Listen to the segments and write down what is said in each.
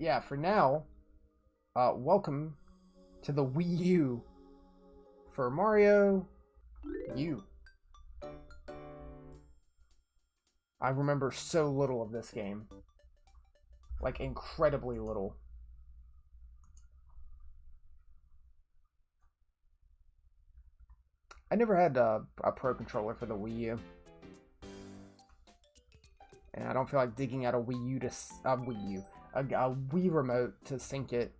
yeah, for now, welcome to the Wii U for Mario U. I remember so little of this game. Like, incredibly little. I never had a Pro Controller for the Wii U. And I don't feel like digging out a Wii U to... a Wii remote to sync it.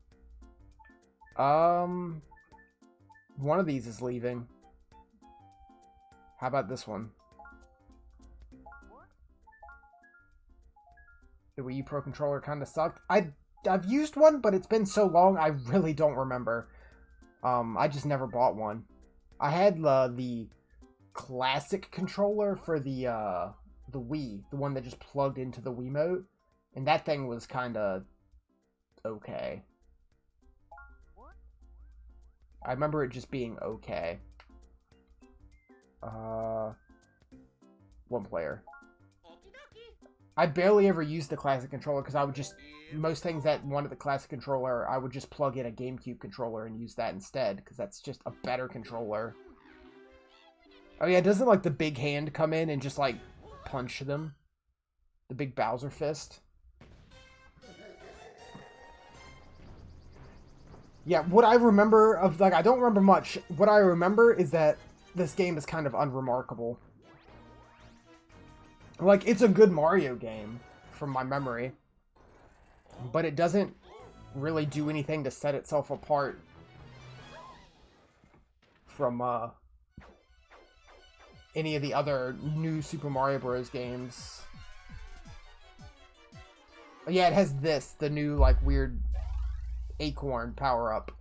One of these is leaving. How about this one? The Wii U Pro Controller kind of sucked. I've used one, but it's been so long, I really don't remember. I just never bought one. I had the classic controller for the Wii, the one that just plugged into the Wiimote, and that thing was kind of okay. I remember it just being okay. One player. I barely ever used the classic controller because I would just, most things that wanted the classic controller, I would just plug in a GameCube controller and use that instead because that's just a better controller. Oh yeah, doesn't like the big hand come in and just like punch them? The big Bowser fist? Yeah, what I remember of, like, I don't remember much. What I remember is that this game is kind of unremarkable. Like, it's a good Mario game, from my memory. But it doesn't really do anything to set itself apart from, any of the other new Super Mario Bros. Games. Yeah, it has this, the new, like, weird acorn power-up.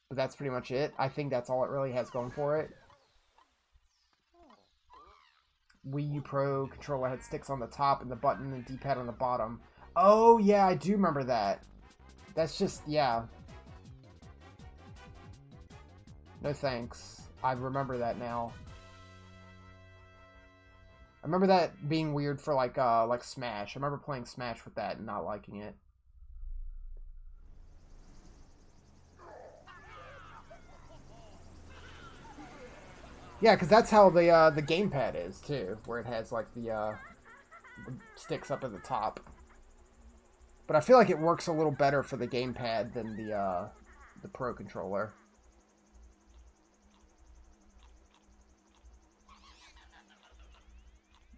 But that's pretty much it. I think that's all it really has going for it. Wii U Pro controller had sticks on the top and the button and D-pad on the bottom. Oh, yeah, I do remember that. That's just, yeah. No thanks. I remember that now. I remember that being weird for, like Smash. I remember playing Smash with that and not liking it. Yeah, because that's how the gamepad is, too. Where it has, like, the sticks up at the top. But I feel like it works a little better for the gamepad than the Pro Controller.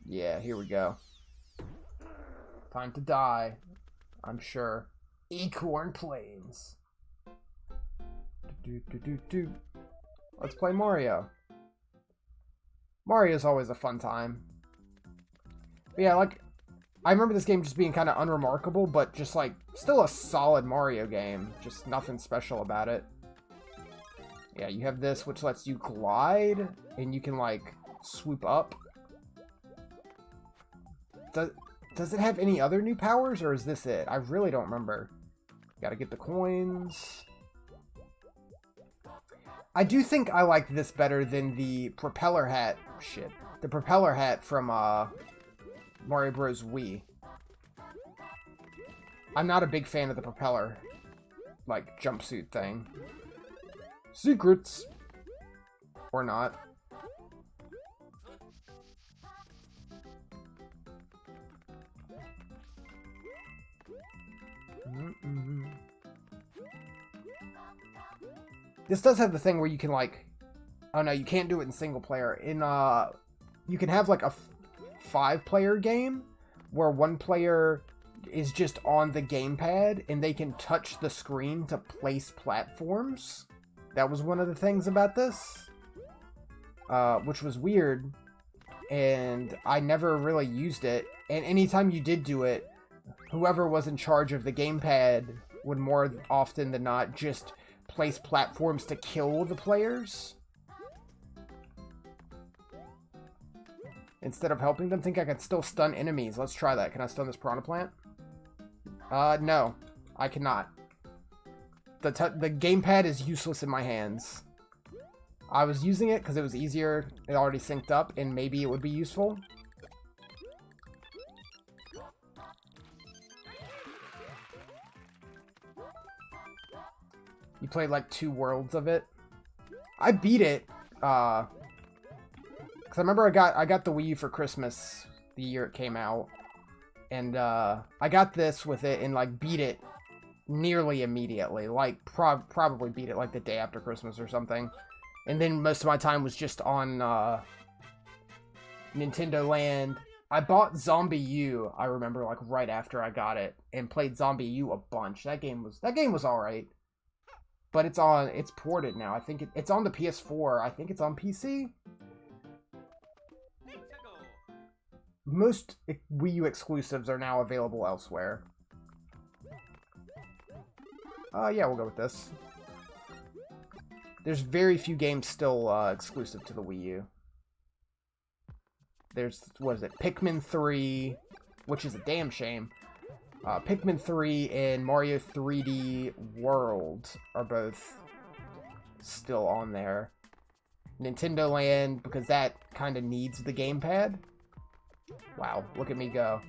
Yeah, here we go. Time to die, I'm sure. Acorn Plains. Let's play Mario. Mario's always a fun time. But yeah, like, I remember this game just being kind of unremarkable, but just, like, still a solid Mario game. Just nothing special about it. Yeah, you have this, which lets you glide, and you can, like, swoop up. Does it have any other new powers, or is this it? I really don't remember. Gotta get the coins. I do think I like this better than the propeller hat. Shit. The propeller hat from Mario Bros. Wii. I'm not a big fan of the propeller, like, jumpsuit thing. Secrets. Or not. This does have the thing where you can, like... Oh, no, you can't do it in single player. In, you can have, like, a 5-player game where one player is just on the gamepad and they can touch the screen to place platforms. That was one of the things about this. Which was weird. And I never really used it. And anytime you did do it, whoever was in charge of the gamepad would more often than not just place platforms to kill the players instead of helping them. Think I can still stun enemies. Let's try that. Can I stun this piranha plant? No, I cannot. The gamepad is useless in my hands. I was using it because it was easier. It already synced up, and maybe it would be useful. You played like 2 worlds of it. I beat it, because I remember I got the Wii U for Christmas the year it came out. And I got this with it and like beat it nearly immediately. Like probably beat it like the day after Christmas or something. And then most of my time was just on Nintendo Land. I bought Zombie U, I remember, like right after I got it, and played Zombie U a bunch. That game was alright. But it's ported now. I think it's on the PS4. I think it's on PC. Most Wii U exclusives are now available elsewhere. Yeah, we'll go with this. There's very few games still exclusive to the Wii U. There's, what is it, Pikmin 3, which is a damn shame. Pikmin 3 and Mario 3D World are both still on there. Nintendo Land, because that kind of needs the gamepad. Wow, look at me go.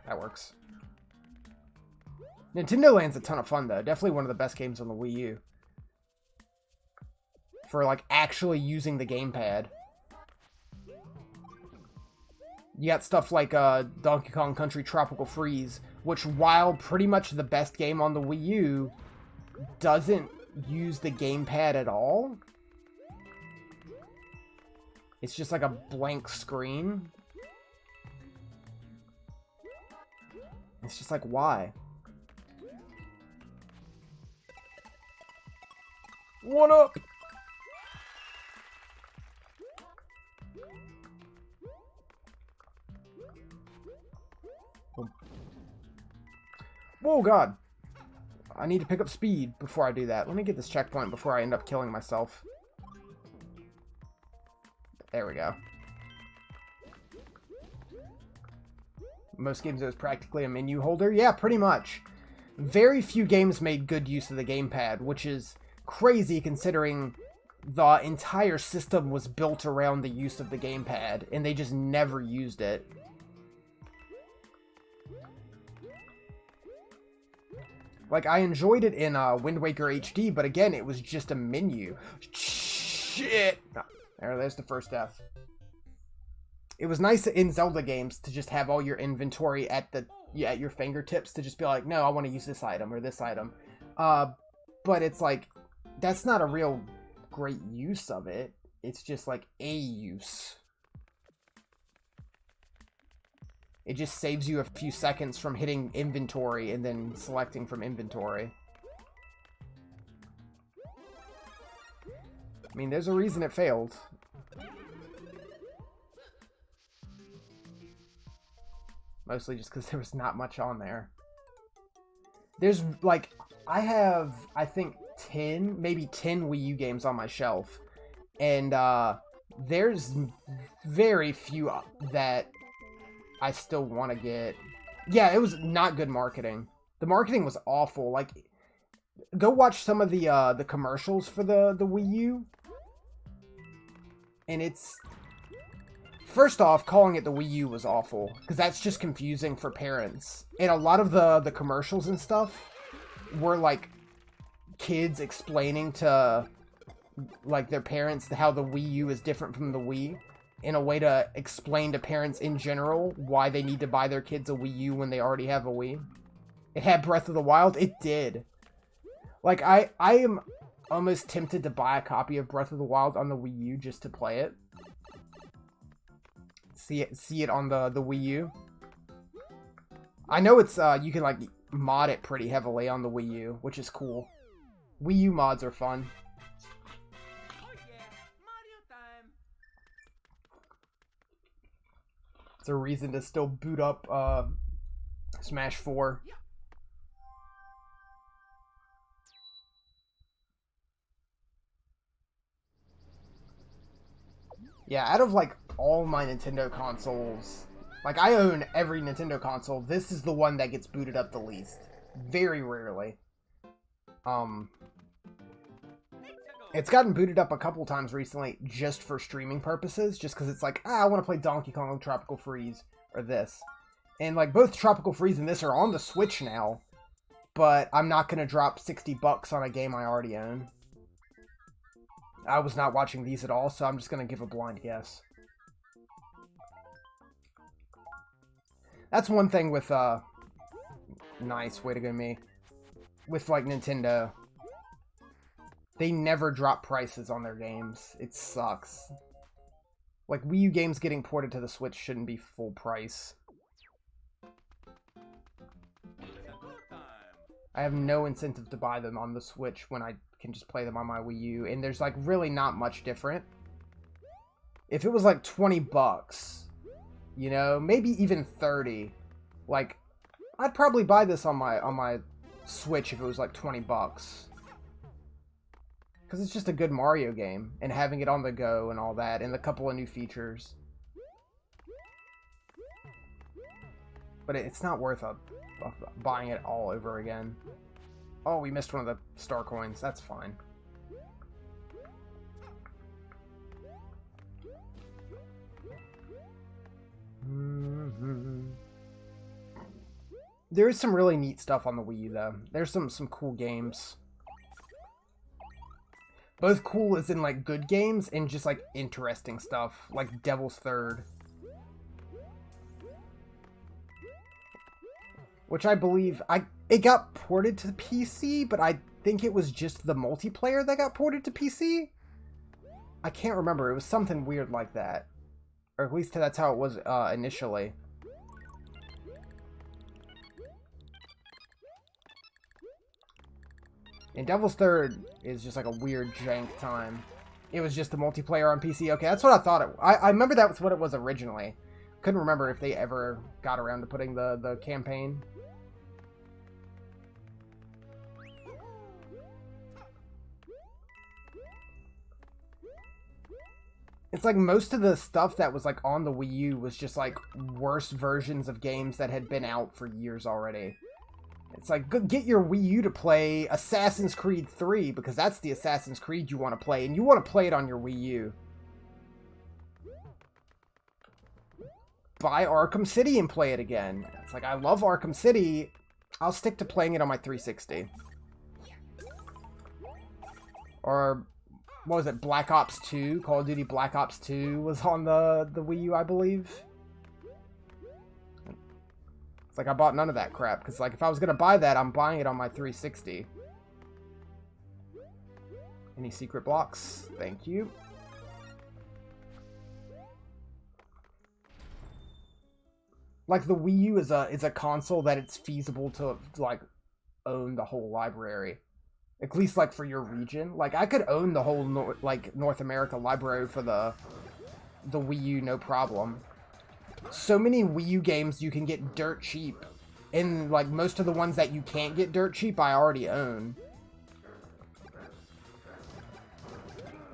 That works. Nintendo Land's a ton of fun, though. Definitely one of the best games on the Wii U. For, like, actually using the gamepad. You got stuff like Donkey Kong Country Tropical Freeze, which, while pretty much the best game on the Wii U, doesn't use the gamepad at all. It's just like a blank screen. It's just like, why? What up? Whoa, God. I need to pick up speed before I do that. Let me get this checkpoint before I end up killing myself. There we go. Most games, it was practically a menu holder. Yeah, pretty much. Very few games made good use of the gamepad, which is crazy considering the entire system was built around the use of the gamepad, and they just never used it. Like, I enjoyed it in Wind Waker HD, but again, it was just a menu. Shit! There's the first death. It was nice in Zelda games to just have all your inventory at your fingertips to just be like, no, I want to use this item or this item. But it's like, that's not a real great use of it. It's just like a use. It just saves you a few seconds from hitting inventory and then selecting from inventory. I mean, there's a reason it failed. Mostly just because there was not much on there. There's, like, I have, I think, 10, maybe 10 Wii U games on my shelf. And, there's very few that I still want to get. Yeah, it was not good marketing. The marketing was awful. Like, go watch some of the commercials for the Wii U. And it's... First off, calling it the Wii U was awful, because that's just confusing for parents. And a lot of the commercials and stuff were, like, kids explaining to, like, their parents how the Wii U is different from the Wii, in a way to explain to parents in general why they need to buy their kids a Wii U when they already have a Wii. It had Breath of the Wild. It did. Like, I am almost tempted to buy a copy of Breath of the Wild on the Wii U just to play it. See it on the Wii U. I know it's, you can, like, mod it pretty heavily on the Wii U, which is cool. Wii U mods are fun. It's a reason to still boot up, Smash 4. Yeah, out of, like, all my Nintendo consoles, like, I own every Nintendo console, this is the one that gets booted up the least. Very rarely. It's gotten booted up a couple times recently just for streaming purposes, just because it's like, I want to play Donkey Kong Tropical Freeze, or this. And, like, both Tropical Freeze and this are on the Switch now. But I'm not going to drop $60 on a game I already own. I was not watching these at all, so I'm just going to give a blind guess. That's one thing with, nice, way to go me. With, like, Nintendo. They never drop prices on their games. It sucks. Like, Wii U games getting ported to the Switch shouldn't be full price. I have no incentive to buy them on the Switch when I can just play them on my Wii U, and there's, like, really not much different. If it was, like, $20, you know, maybe even 30, like, I'd probably buy this on my Switch if it was, like, $20. Because it's just a good Mario game, and having it on the go and all that, and a couple of new features. But it's not worth buying it all over again. Oh, we missed one of the star coins. That's fine. There is some really neat stuff on the Wii U, though. There's some cool games. Both cool as in, like, good games and just, like, interesting stuff. Like Devil's Third. Which I believe... it got ported to the PC, but I think it was just the multiplayer that got ported to PC? I can't remember. It was something weird like that. Or at least that's how it was initially. And Devil's Third is just like a weird jank time. It was just the multiplayer on PC. Okay, that's what I thought I remember that was what it was originally. Couldn't remember if they ever got around to putting the campaign. It's like most of the stuff that was like on the Wii U was just like worse versions of games that had been out for years already. It's like, get your Wii U to play Assassin's Creed 3, because that's the Assassin's Creed you want to play, and you want to play it on your Wii U. Buy Arkham City and play it again. It's like, I love Arkham City. I'll stick to playing it on my 360. Or, what was it, Black Ops 2? Call of Duty Black Ops 2 was on the Wii U, I believe. It's like, I bought none of that crap, because, like, if I was going to buy that, I'm buying it on my 360. Any secret blocks? Thank you. Like, the Wii U is a console that it's feasible to, like, own the whole library. At least, like, for your region. Like, I could own the whole, North America library for the Wii U, no problem. So many Wii U games you can get dirt cheap. And, like, most of the ones that you can't get dirt cheap, I already own.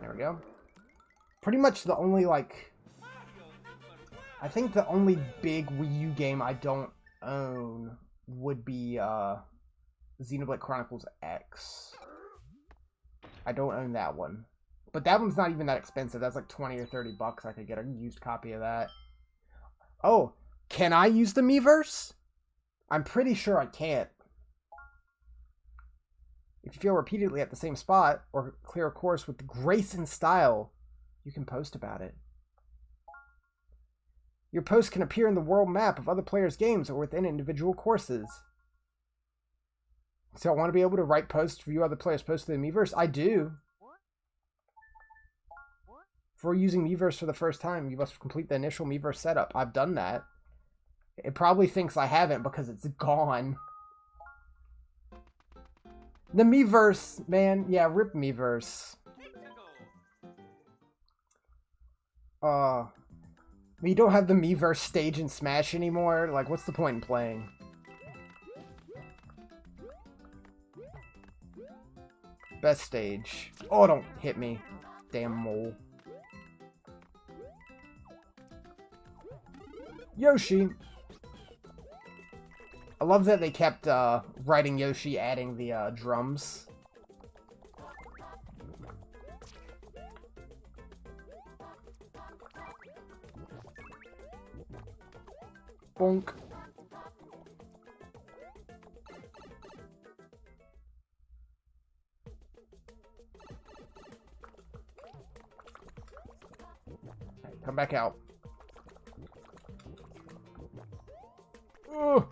There we go. Pretty much the only, like... I think the only big Wii U game I don't own would be, Xenoblade Chronicles X. I don't own that one. But that one's not even that expensive. That's like 20 or 30 bucks. I could get a used copy of that. Oh, can I use the Miiverse? I'm pretty sure I can't. If you feel repeatedly at the same spot, or clear a course with grace and style, you can post about it. Your post can appear in the world map of other players' games or within individual courses. So I want to be able to write posts to view other players' posts in the Miiverse? I do. For using Miiverse for the first time, you must complete the initial Miiverse setup. I've done that. It probably thinks I haven't because it's gone. The Miiverse, man. Yeah, rip Miiverse. You don't have the Miiverse stage in Smash anymore? Like, what's the point in playing? Best stage. Oh, don't hit me. Damn mole. Yoshi. I love that they kept writing Yoshi, adding the drums. Bonk. back out. Ugh.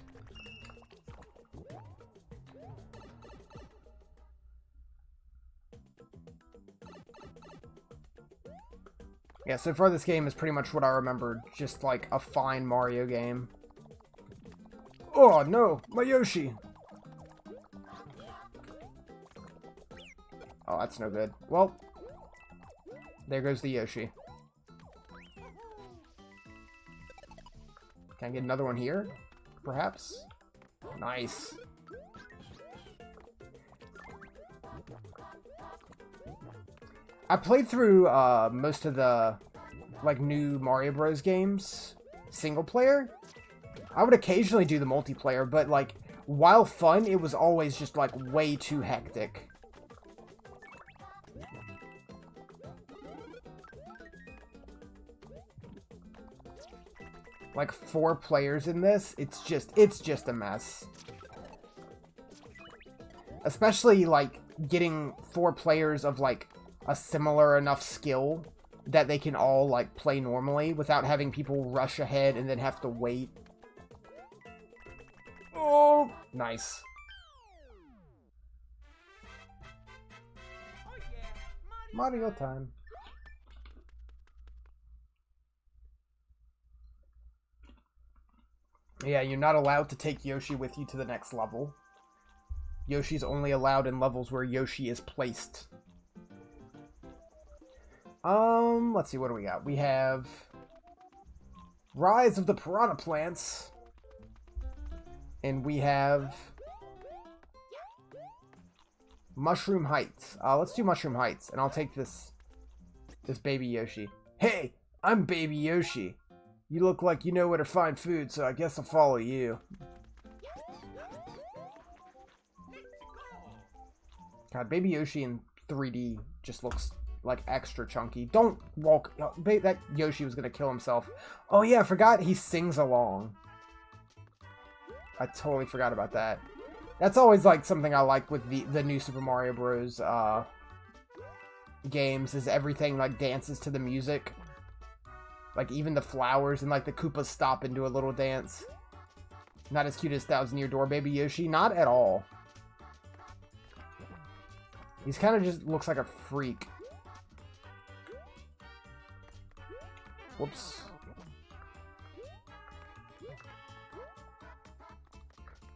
Yeah, so far this game is pretty much what I remembered. Just like a fine Mario game. Oh no, my Yoshi! Oh, that's no good. Well, there goes the Yoshi. Can I get another one here? Perhaps? Nice. I played through most of the like new Mario Bros. Games single player. I would occasionally do the multiplayer, but like while fun, it was always just like way too hectic. Like 4 players in this, it's just a mess. Especially like getting 4 players of like a similar enough skill that they can all like play normally without having people rush ahead and then have to wait. Oh, nice. Mario time. Yeah, you're not allowed to take Yoshi with you to the next level. Yoshi's only allowed in levels where Yoshi is placed. Let's see, what do we got? We have Rise of the Piranha Plants. And we have Mushroom Heights. Let's do Mushroom Heights, and I'll take this Baby Yoshi. Hey, I'm Baby Yoshi. You look like you know where to find food, so I guess I'll follow you. God, Baby Yoshi in 3D just looks like extra chunky. Don't walk. That Yoshi was gonna kill himself. Oh yeah, I forgot he sings along. I totally forgot about that. That's always like something I like with the new Super Mario Bros. Games, is everything like dances to the music. Like even the flowers and like the Koopas stop and do a little dance. Not as cute as Thousand Year Door Baby Yoshi, not at all. He's kind of just looks like a freak. Whoops.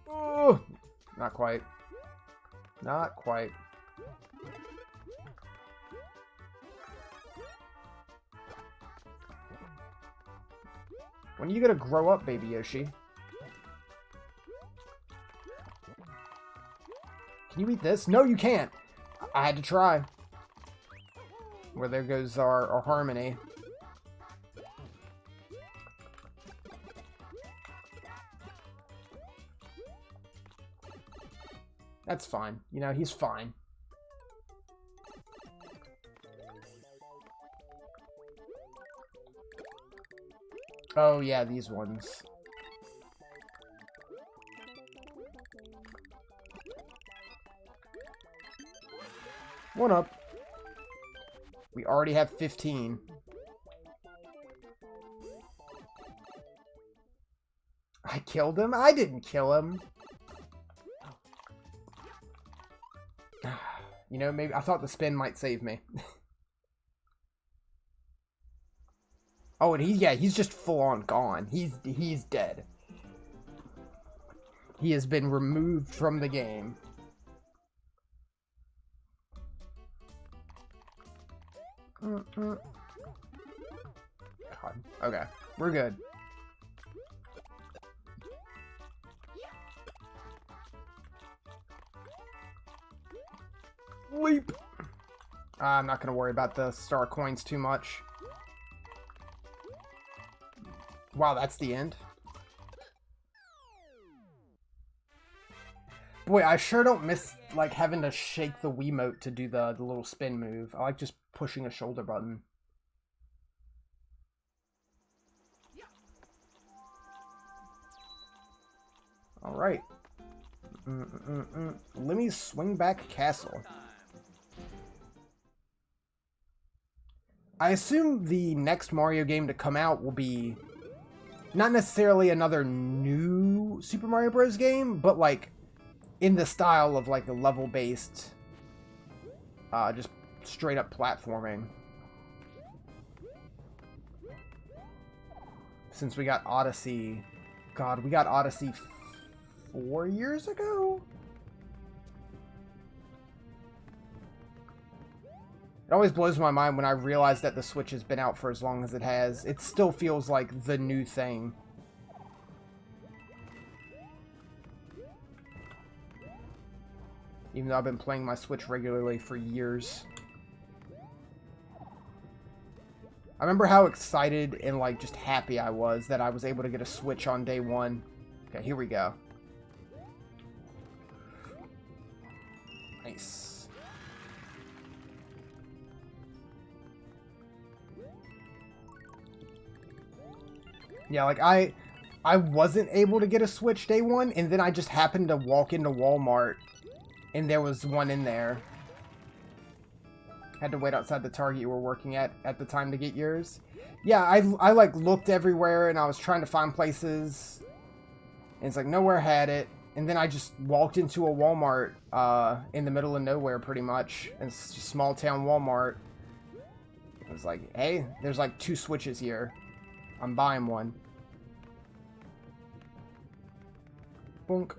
Oh, not quite. Not quite. When are you gonna grow up, Baby Yoshi? Can you eat this? No, you can't. I had to try. Well, there goes our harmony. That's fine. You know, he's fine. Oh, yeah, these ones. One up. We already have 15. I killed him? I didn't kill him. You know, maybe I thought the spin might save me. Oh, and he's just full on gone. He's dead. He has been removed from the game. God. Okay, we're good. Leap! I'm not going to worry about the star coins too much. Wow, that's the end? Boy, I sure don't miss, like, having to shake the Wiimote to do the little spin move. I like just pushing a shoulder button. Alright. Let me swing back castle. I assume the next Mario game to come out will be not necessarily another new Super Mario Bros. Game, but like in the style of like a level-based, just straight up platforming. Since we got Odyssey, God, we got Odyssey 4 years ago? It always blows my mind when I realize that the Switch has been out for as long as it has. It still feels like the new thing. Even though I've been playing my Switch regularly for years. I remember how excited and like just happy I was that I was able to get a Switch on day one. Okay, here we go. Nice. Yeah, like I wasn't able to get a Switch day one, and then I just happened to walk into Walmart, and there was one in there. Had to wait outside the Target you were working at the time to get yours. Yeah, I like looked everywhere, and I was trying to find places, and it's like nowhere had it. And then I just walked into a Walmart in the middle of nowhere, pretty much, and it's just small town Walmart. I was like, hey, there's like 2 Switches here. I'm buying one. Boonk.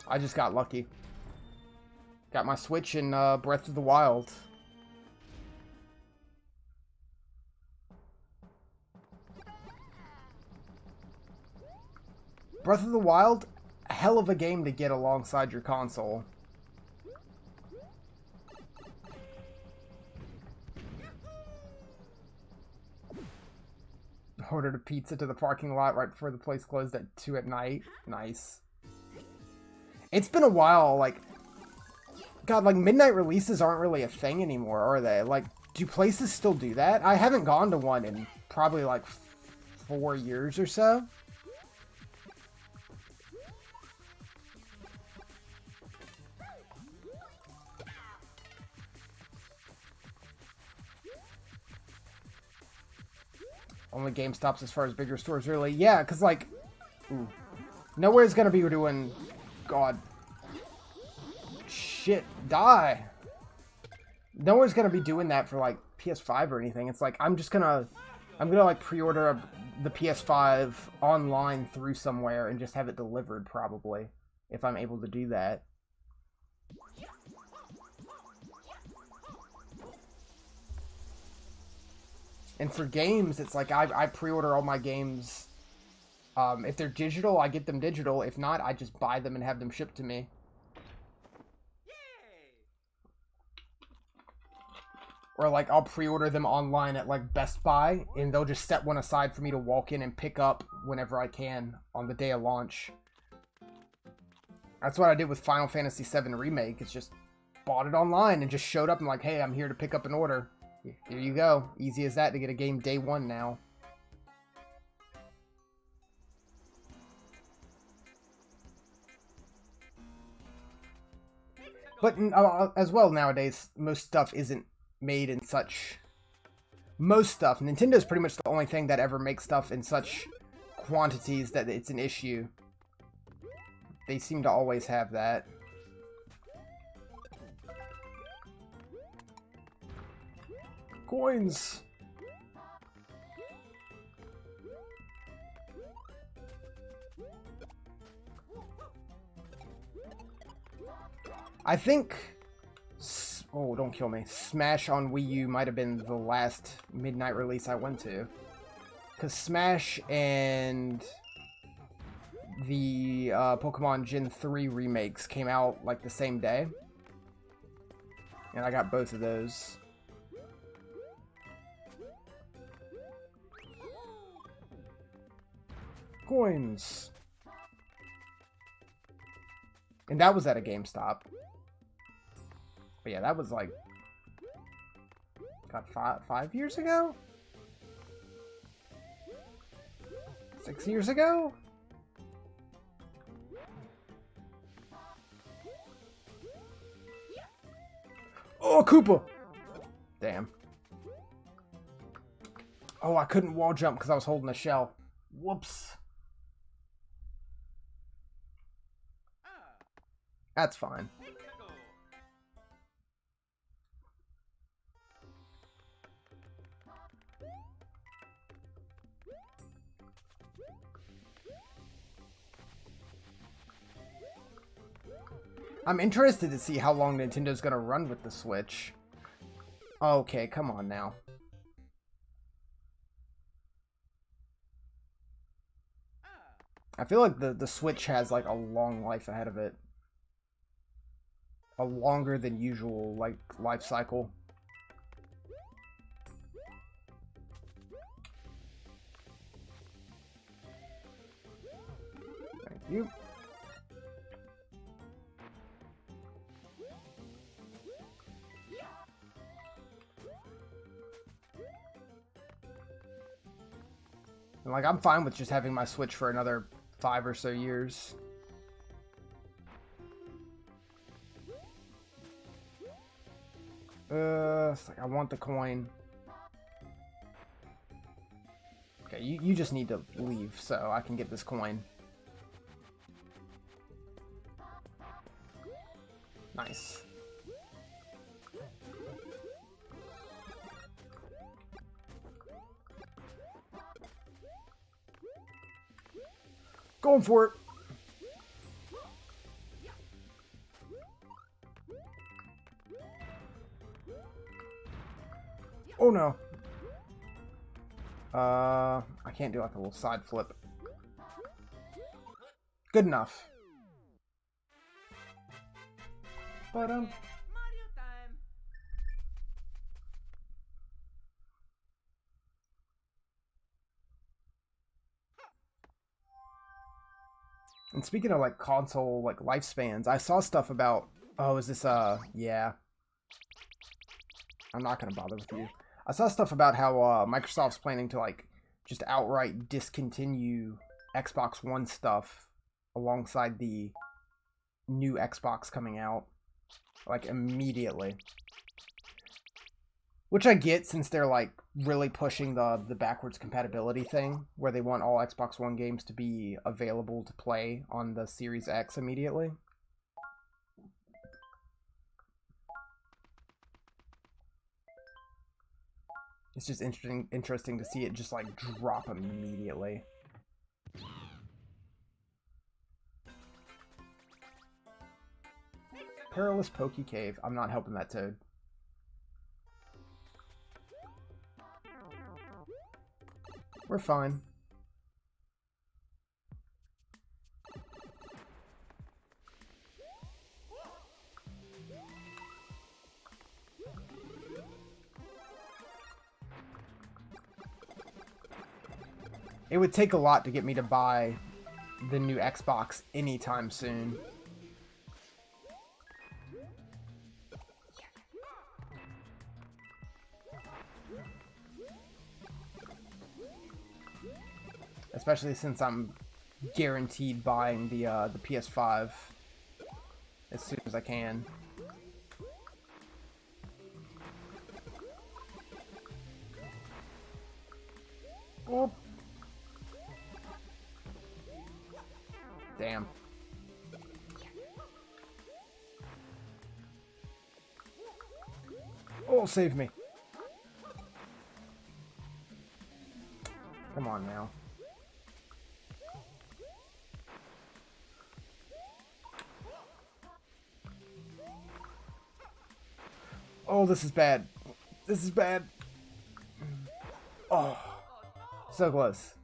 I just got lucky. Got my Switch in Breath of the Wild. Breath of the Wild, a hell of a game to get alongside your console. Ordered a pizza to the parking lot right before the place closed at 2 at night. Nice. It's been a while, like... God, like, midnight releases aren't really a thing anymore, are they? Like, do places still do that? I haven't gone to one in probably, like, 4 years or so. Only GameStops as far as bigger stores, really. Yeah, because, like... Ooh. Nowhere's gonna be doing... God... Shit, die. Nowhere's gonna be doing that for like PS5 or anything. It's like I'm gonna like pre-order the PS5 online through somewhere and just have it delivered probably if I'm able to do that. And for games, it's like I pre-order all my games. If they're digital, I get them digital. If not, I just buy them and have them shipped to me. Or, like, I'll pre-order them online at, like, Best Buy, and they'll just set one aside for me to walk in and pick up whenever I can on the day of launch. That's what I did with Final Fantasy VII Remake. It's just bought it online and just showed up and like, hey, I'm here to pick up an order. Here you go. Easy as that to get a game day one now. But as well nowadays, most stuff isn't made in such... Most stuff. Nintendo's pretty much the only thing that ever makes stuff in such quantities that it's an issue. They seem to always have that. Coins! I think... Oh, don't kill me. Smash on Wii U might have been the last midnight release I went to. Because Smash and the Pokemon Gen 3 remakes came out like the same day. And I got both of those. Coins! And that was at a GameStop. But yeah, that was like, God, five years ago? 6 years ago? Oh, Koopa! Damn. Oh, I couldn't wall jump because I was holding a shell. Whoops. That's fine. I'm interested to see how long Nintendo's gonna run with the Switch. Okay, come on now. I feel like the Switch has like a long life ahead of it. A longer than usual like life cycle. Thank you. And like I'm fine with just having my Switch for another 5 or so years. It's like I want the coin. Okay, you just need to leave so I can get this coin. Nice. Going for it. Oh no. I can't do like a little side flip. Good enough. But and speaking of like console like lifespans, I saw stuff about, oh, is this yeah. I'm not gonna bother with you. I saw stuff about how Microsoft's planning to like just outright discontinue Xbox One stuff alongside the new Xbox coming out, like immediately. Which I get, since they're like really pushing the backwards compatibility thing, where they want all Xbox One games to be available to play on the Series X immediately. It's just interesting to see it just like drop immediately. Perilous Pokey Cave. I'm not helping that toad. We're fine. It would take a lot to get me to buy the new Xbox anytime soon. Especially since I'm guaranteed buying the PS5 as soon as I can. Oh. Damn. Oh, save me. Come on now. Oh, this is bad. This is bad. Oh, so close.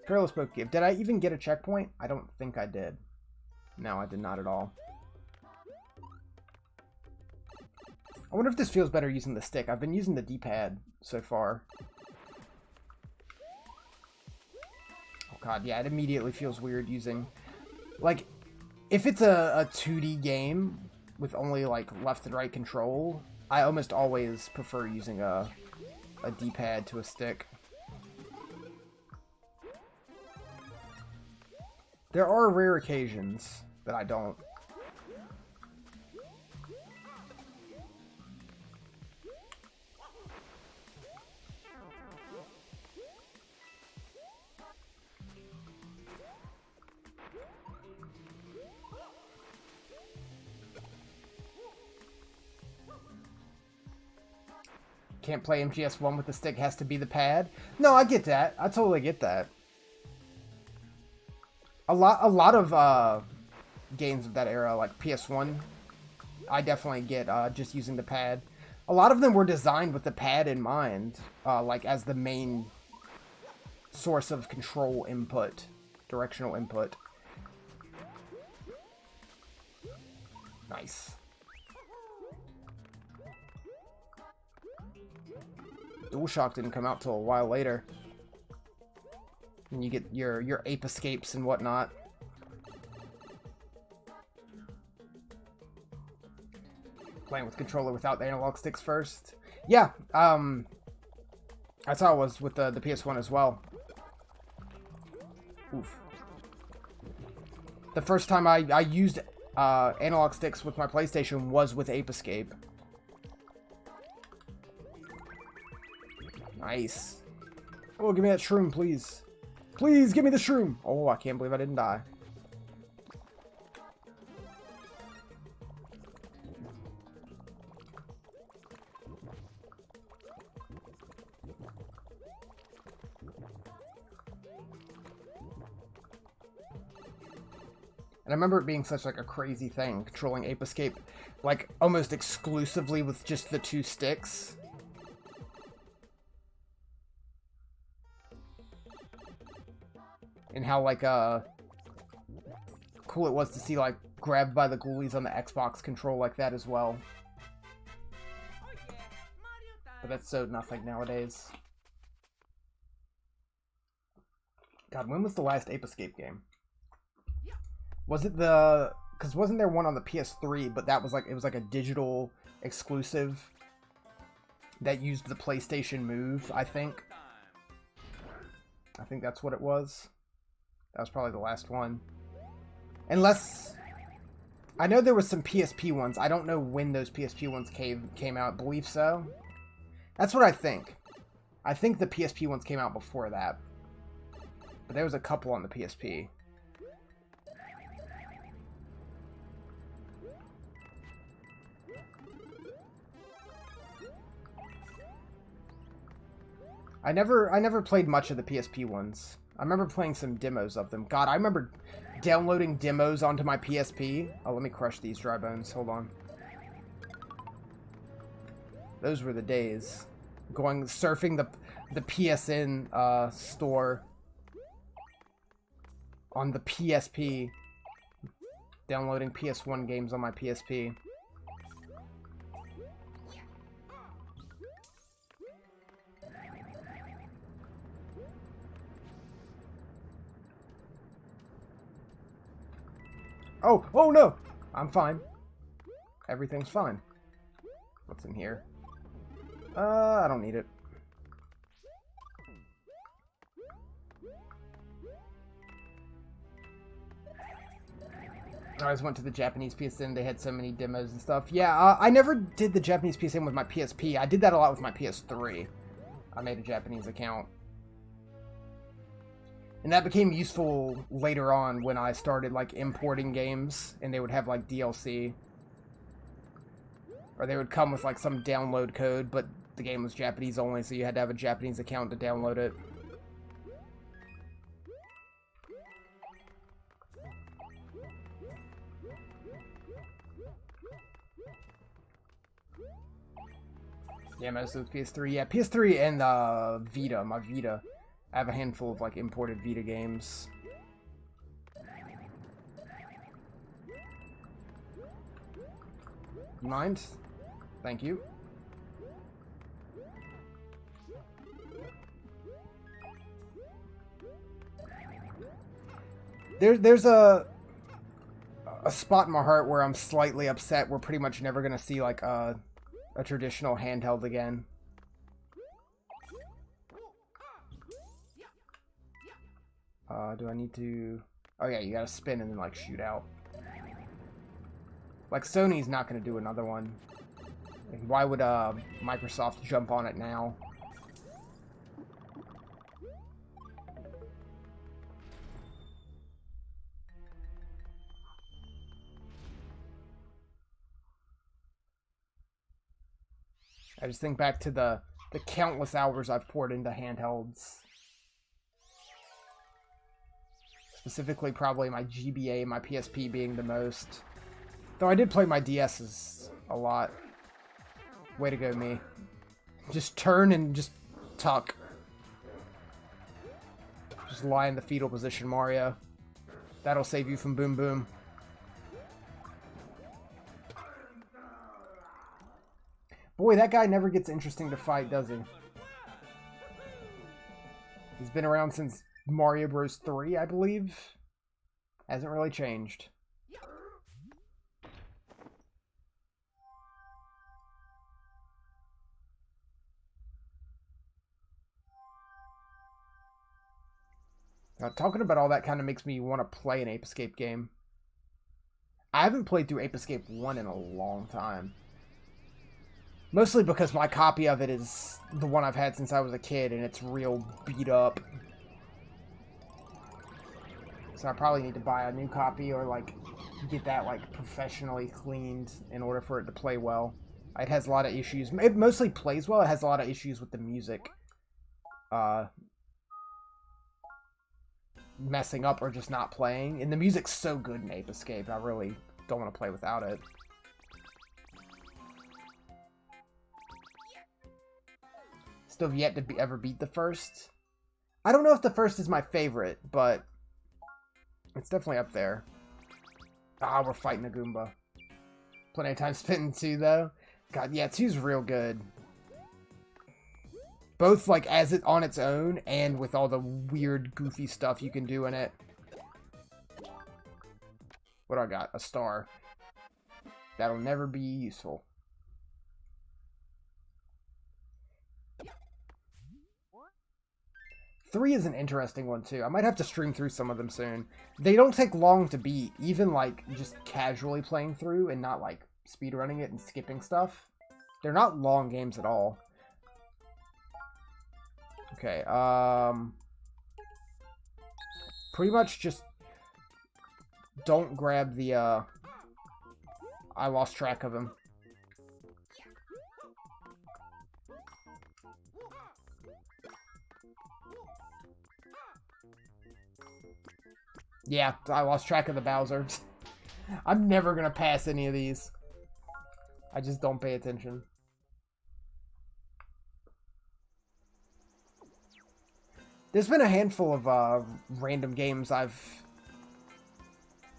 Perilous Poke Cave. Did I even get a checkpoint? I don't think I did. No, I did not at all. I wonder if this feels better using the stick. I've been using the D-pad so far. Oh god, yeah, it immediately feels weird using... Like, if it's a 2D game with only, like, left and right control, I almost always prefer using a D-pad to a stick. There are rare occasions that I don't. can't play MGS1 with the stick, has to be the pad. No, I get that. I totally get that. A lot of games of that era, like PS1, I definitely get just using the pad. A lot of them were designed with the pad in mind, like as the main source of control input, directional input. Nice. DualShock didn't come out till a while later. And you get your ape escapes and whatnot. Playing with controller without the analog sticks first. Yeah, that's how it was with the PS1 as well. Oof. The first time I used analog sticks with my PlayStation was with Ape Escape. Nice. Oh, give me that shroom, please. Please, give me the shroom. Oh, I can't believe I didn't die. And I remember it being such like a crazy thing, controlling Ape Escape, like almost exclusively with just the two sticks. And how like cool it was to see like grabbed by the ghoulies on the Xbox control like that as well. But that's so nothing nowadays. God, when was the last Ape Escape game? Was it the... Because wasn't there one on the PS3, but that was like... It was like a digital exclusive that used the PlayStation Move, I think. I think that's what it was. That was probably the last one. Unless... I know there was some PSP ones. I don't know when those PSP ones came out. I believe so. That's what I think. I think the PSP ones came out before that. But there was a couple on the PSP. I never played much of the PSP ones. I remember playing some demos of them. God, I remember downloading demos onto my PSP. Oh, let me crush these dry bones. Hold on. Those were the days. Going surfing the PSN store on the PSP. Downloading PS1 games on my PSP. Oh no! I'm fine. Everything's fine. What's in here? I don't need it. I always went to the Japanese PSN. They had so many demos and stuff. Yeah, I never did the Japanese PSN with my PSP. I did that a lot with my PS3. I made a Japanese account. And that became useful later on when I started, like, importing games, and they would have, like, DLC. Or they would come with, like, some download code, but the game was Japanese only, so you had to have a Japanese account to download it. Yeah, most of the PS3. Yeah, PS3 and Vita, my Vita. I have a handful of, like, imported Vita games. Mind? Thank you. There's a spot in my heart where I'm slightly upset we're pretty much never gonna see, like, a traditional handheld again. Do I need to... Oh yeah, you gotta spin and then, like, shoot out. Like, Sony's not gonna do another one. Like, why would Microsoft jump on it now? I just think back to the the countless hours I've poured into handhelds. Specifically, probably my GBA and my PSP being the most. Though I did play my DS's a lot. Way to go, me. Just turn and just tuck. Just lie in the fetal position, Mario. That'll save you from Boom Boom. Boy, that guy never gets interesting to fight, does he? He's been around since Mario Bros. 3, I believe. Hasn't really changed. Talking about all that kind of makes me want to play an Ape Escape game. I haven't played through Ape Escape 1 in a long time. Mostly because my copy of it is the one I've had since I was a kid, and it's real beat up. So I probably need to buy a new copy or, like, get that, like, professionally cleaned in order for it to play well. It has a lot of issues. It mostly plays well. It has a lot of issues with the music. Messing up or just not playing. And the music's so good in Ape Escape, I really don't want to play without it. Still have yet to ever beat the first. I don't know if the first is my favorite, but it's definitely up there. Ah, we're fighting a Goomba. Plenty of time spent in 2, though. God, yeah, 2's real good. Both, like, as it on its own, and with all the weird, goofy stuff you can do in it. What do I got? A star. That'll never be useful. Three is an interesting one, too. I might have to stream through some of them soon. They don't take long to beat, even, like, just casually playing through and not, like, speedrunning it and skipping stuff. They're not long games at all. Okay, pretty much just don't grab the, I lost track of him. Yeah, I lost track of the Bowser. I'm never gonna pass any of these. I just don't pay attention. There's been a handful of random games I've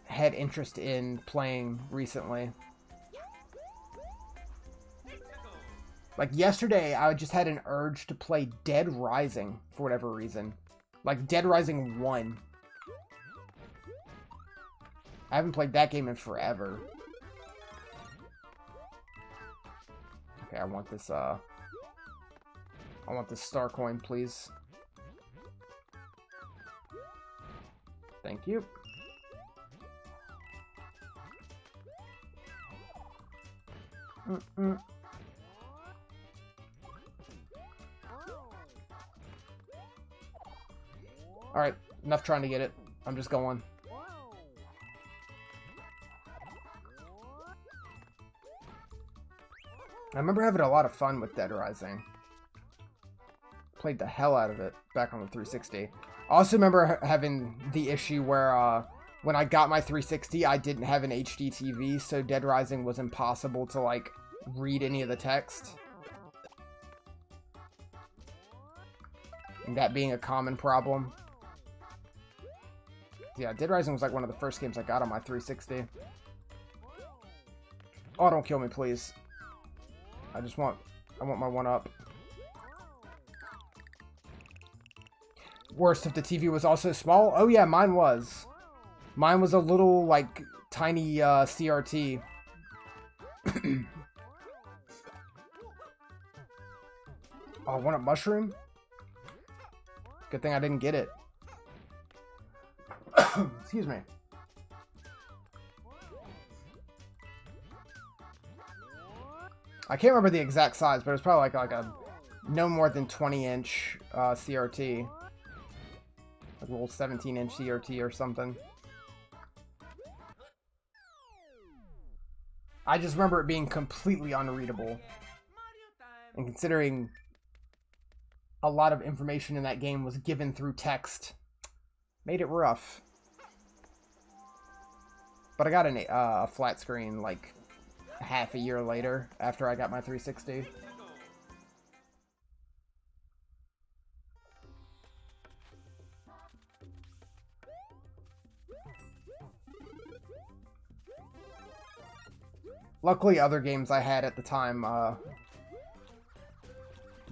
had interest in playing recently. Like yesterday, I just had an urge to play Dead Rising for whatever reason. Like Dead Rising 1. I haven't played that game in forever. Okay, I want this star coin, please. Thank you. Alright, enough trying to get it. I'm just going. I remember having a lot of fun with Dead Rising. Played the hell out of it back on the 360. I also remember having the issue where when I got my 360, I didn't have an HD TV, so Dead Rising was impossible to, like, read any of the text. And that being a common problem. Yeah, Dead Rising was, like, one of the first games I got on my 360. Oh, don't kill me, please. I want my 1-up. Worst if the TV was also small. Oh yeah, mine was. Mine was a little, like, tiny CRT. Oh, 1-up mushroom? Good thing I didn't get it. Excuse me. I can't remember the exact size, but it was probably like a no more than 20-inch CRT. Like a little 17-inch CRT or something. I just remember it being completely unreadable. And considering a lot of information in that game was given through text. Made it rough. But I got a flat screen like half a year later after I got my 360. Luckily, other games I had at the time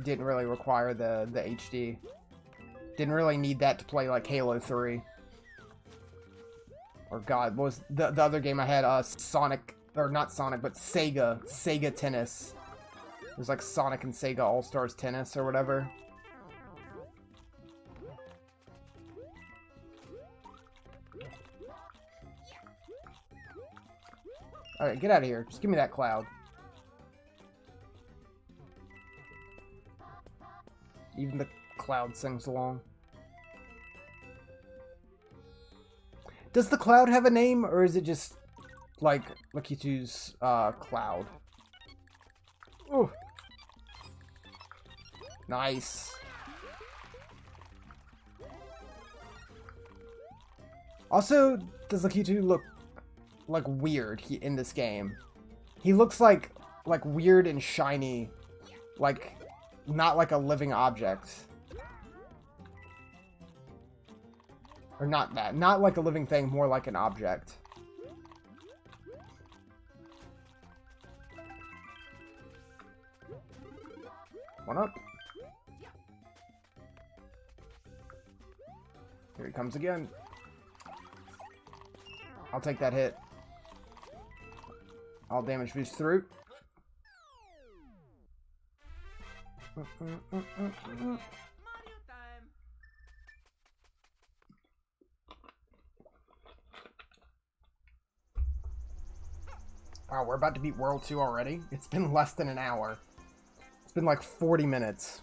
didn't really require the HD. Didn't really need that to play like Halo 3. Or God, what was the other game I had? Sonic, or not Sonic, but Sega Tennis. It was like Sonic and Sega All-Stars Tennis or whatever. Alright, get out of here. Just give me that cloud. Even the cloud sings along. Does the cloud have a name, or is it just, like, Lakitu's, cloud? Ooh. Nice. Also, does Lakitu look like weird in this game? He looks like weird and shiny, like not like a living object, or not like a living thing, more like an object. One up. Here he comes again. I'll take that hit. All damage boost through. Wow, we're about to beat World 2 already? It's been less than an hour. It's been like 40 minutes.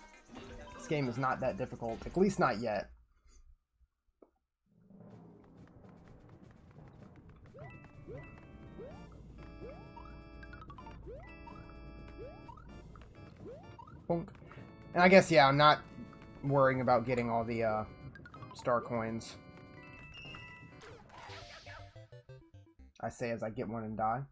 This game is not that difficult. At least not yet. And I guess, yeah, I'm not worrying about getting all the star coins. I say as I get one and die.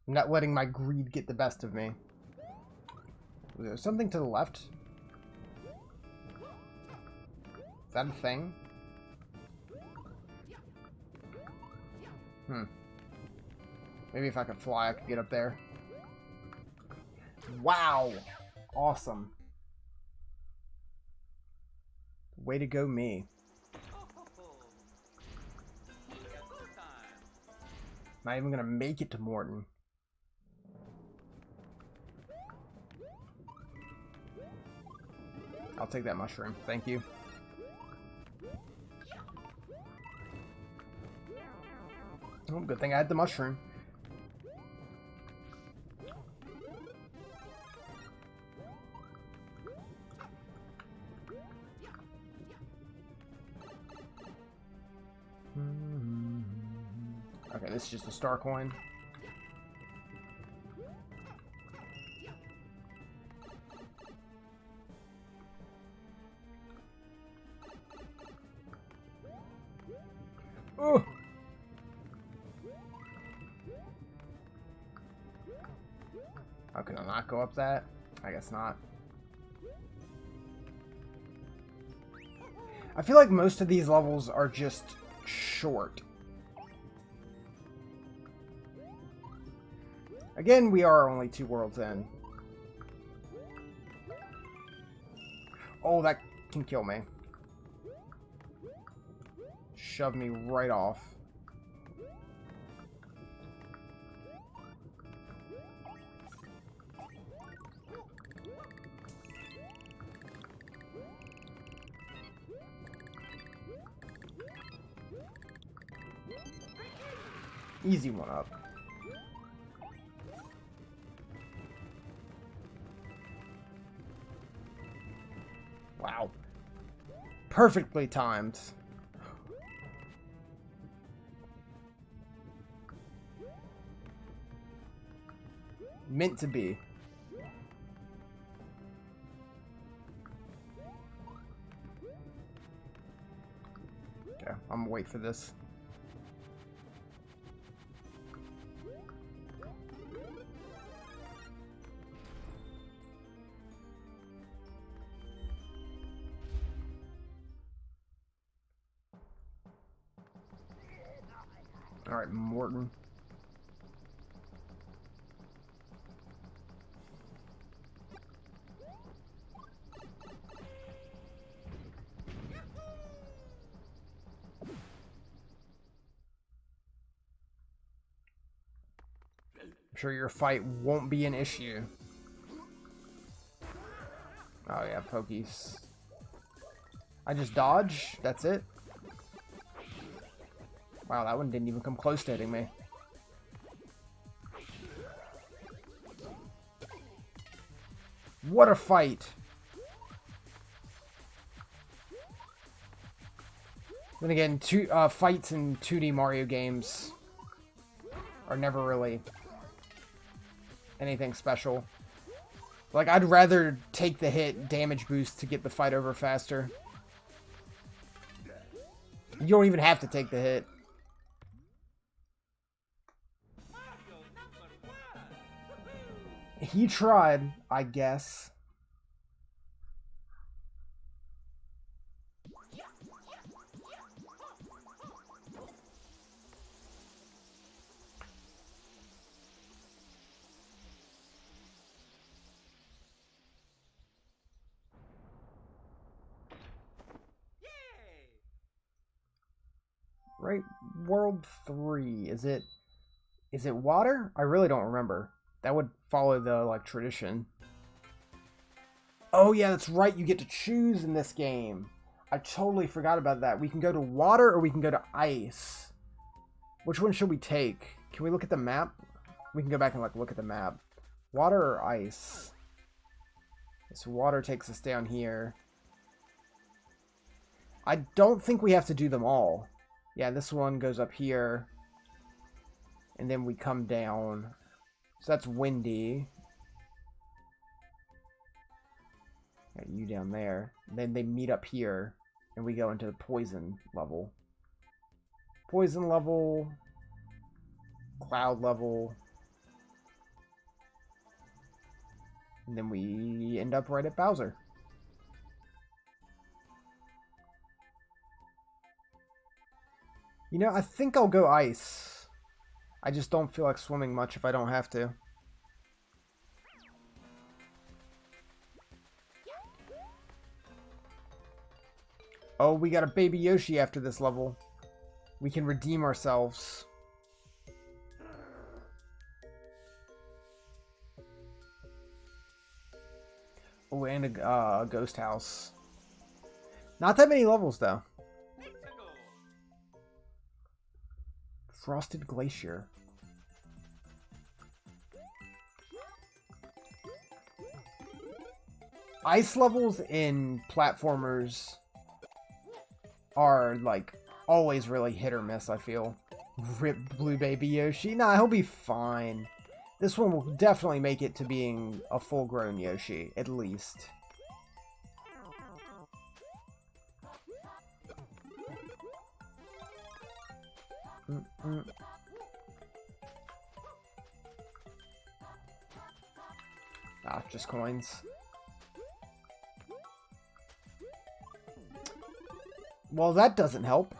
I'm not letting my greed get the best of me. Was there something to the left? Is that a thing? Maybe if I could fly, I could get up there. Wow! Awesome. Way to go, me. Not even gonna make it to Morton. I'll take that mushroom. Thank you. Oh, good thing I had the mushroom. Okay, this is just a star coin. Oh! How can I not go up that? I guess not. I feel like most of these levels are just short. Again, we are only 2 worlds in. Oh, that can kill me. Shove me right off. Easy one up. Wow. Perfectly timed. Meant to be. Okay, I'm gonna wait for this. Alright, Morton. I'm sure your fight won't be an issue. Oh yeah, Pokies. I just dodge? That's it? Wow, that one didn't even come close to hitting me. What a fight! Then again, fights in 2D Mario games are never really anything special. Like, I'd rather take the hit damage boost to get the fight over faster. You don't even have to take the hit. He tried, I guess. Right, World 3. Is it water? I really don't remember. That would follow the like tradition. Oh yeah, that's right. You get to choose in this game. I totally forgot about that. We can go to water or we can go to ice. Which one should we take? Can we look at the map? We can go back and like look at the map. Water or ice? So water takes us down here. I don't think we have to do them all. Yeah, this one goes up here. And then we come down. So that's windy. Got you down there. And then they meet up here. And we go into the poison level. Poison level. Cloud level. And then we end up right at Bowser. You know, I think I'll go ice. I just don't feel like swimming much if I don't have to. Oh, we got a baby Yoshi after this level. We can redeem ourselves. Oh, and a ghost house. Not that many levels, though. Frosted Glacier. Ice levels in platformers are, like, always really hit or miss, I feel. Rip Blue Baby Yoshi. Nah, he'll be fine. This one will definitely make it to being a full-grown Yoshi, at least. Ah, just coins. Well, that doesn't help.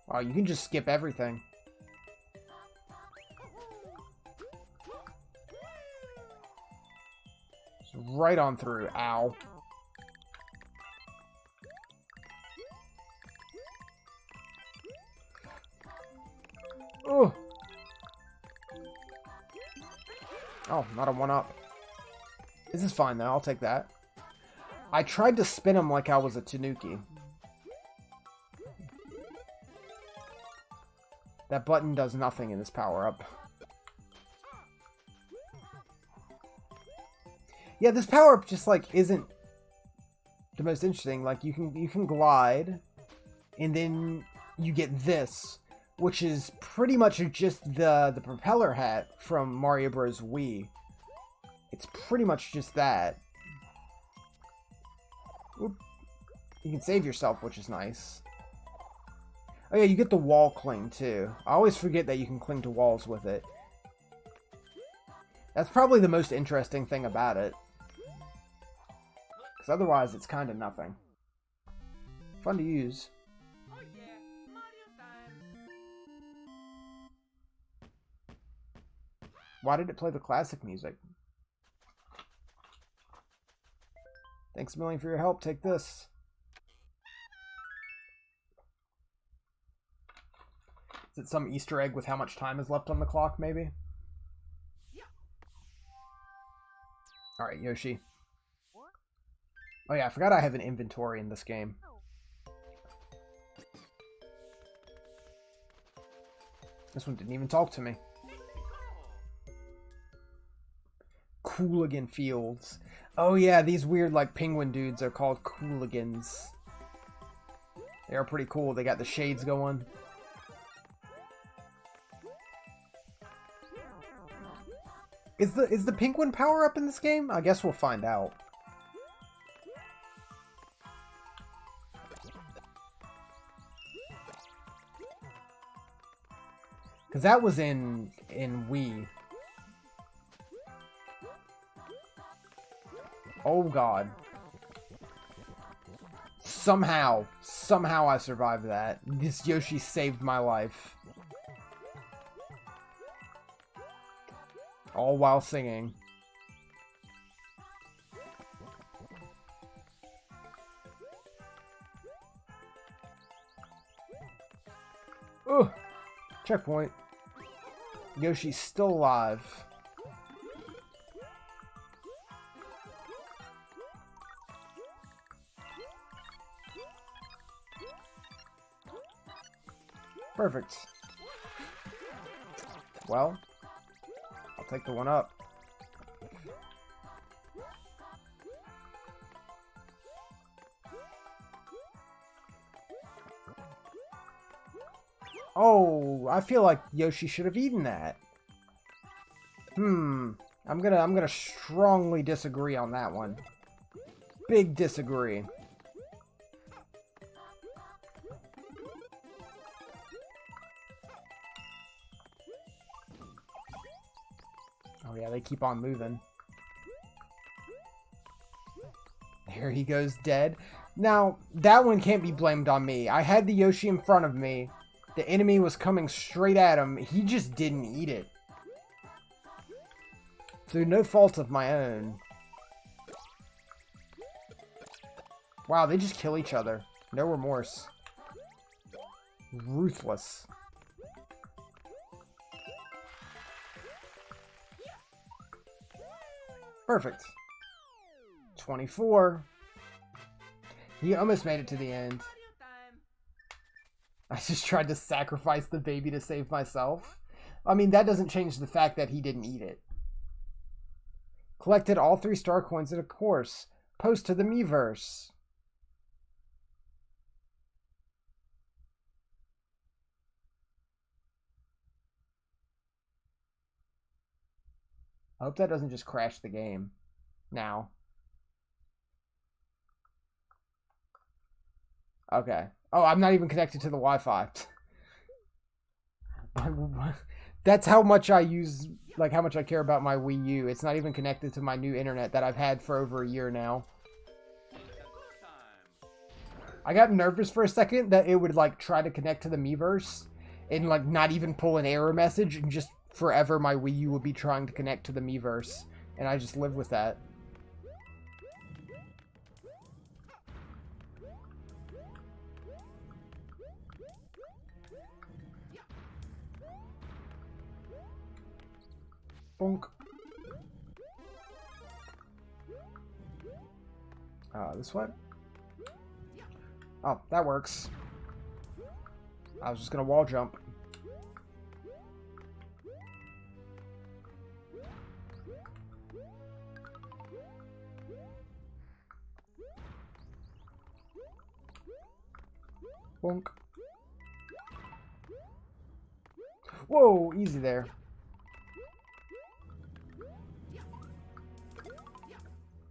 Oh, you can just skip everything. Right on through. Ow. Oh. Oh, not a 1-up. This is fine, though. I'll take that. I tried to spin him like I was a Tanuki. That button does nothing in this power-up. Yeah, this power-up just, like, isn't the most interesting. Like you can glide, and then you get this, which is pretty much just the propeller hat from Mario Bros. Wii. It's pretty much just that. Oop. You can save yourself, which is nice. Oh yeah, you get the wall cling too. I always forget that you can cling to walls with it. That's probably the most interesting thing about it. Because otherwise, it's kind of nothing. Fun to use. Oh yeah, Mario time. Why did it play the classic music? Thanks a million for your help. Take this. Is it some Easter egg with how much time is left on the clock, maybe? Alright, Yoshi. Oh yeah, I forgot I have an inventory in this game. This one didn't even talk to me. Cooligan Fields. Oh yeah, these weird like penguin dudes are called Cooligans. They are pretty cool. They got the shades going. Is the penguin power up in this game? I guess we'll find out. Because that was in Wii. Oh god. Somehow I survived that. This Yoshi saved my life. All while singing. Ugh. Checkpoint. Yoshi's still alive. Perfect. Well, I'll take the one up. Oh, I feel like Yoshi should have eaten that. I'm gonna strongly disagree on that one. Big disagree. Oh yeah, they keep on moving. There he goes dead. Now, that one can't be blamed on me. I had the Yoshi in front of me. The enemy was coming straight at him. He just didn't eat it. Through no fault of my own. Wow, they just kill each other. No remorse. Ruthless. Perfect. 24. He almost made it to the end. I just tried to sacrifice the baby to save myself. I mean, that doesn't change the fact that he didn't eat it. Collected all 3 star coins in a course. Post to the Miiverse. I hope that doesn't just crash the game. Now. Okay. Oh, I'm not even connected to the Wi-Fi. That's how much I use, like how much I care about my Wii U. It's not even connected to my new internet that I've had for over a year now. I got nervous for a second that it would like try to connect to the Miiverse and like not even pull an error message, and just forever my Wii U would be trying to connect to the Miiverse, and I just live with that. Bonk. This way? Oh, that works. I was just gonna wall jump. Bonk. Whoa, easy there.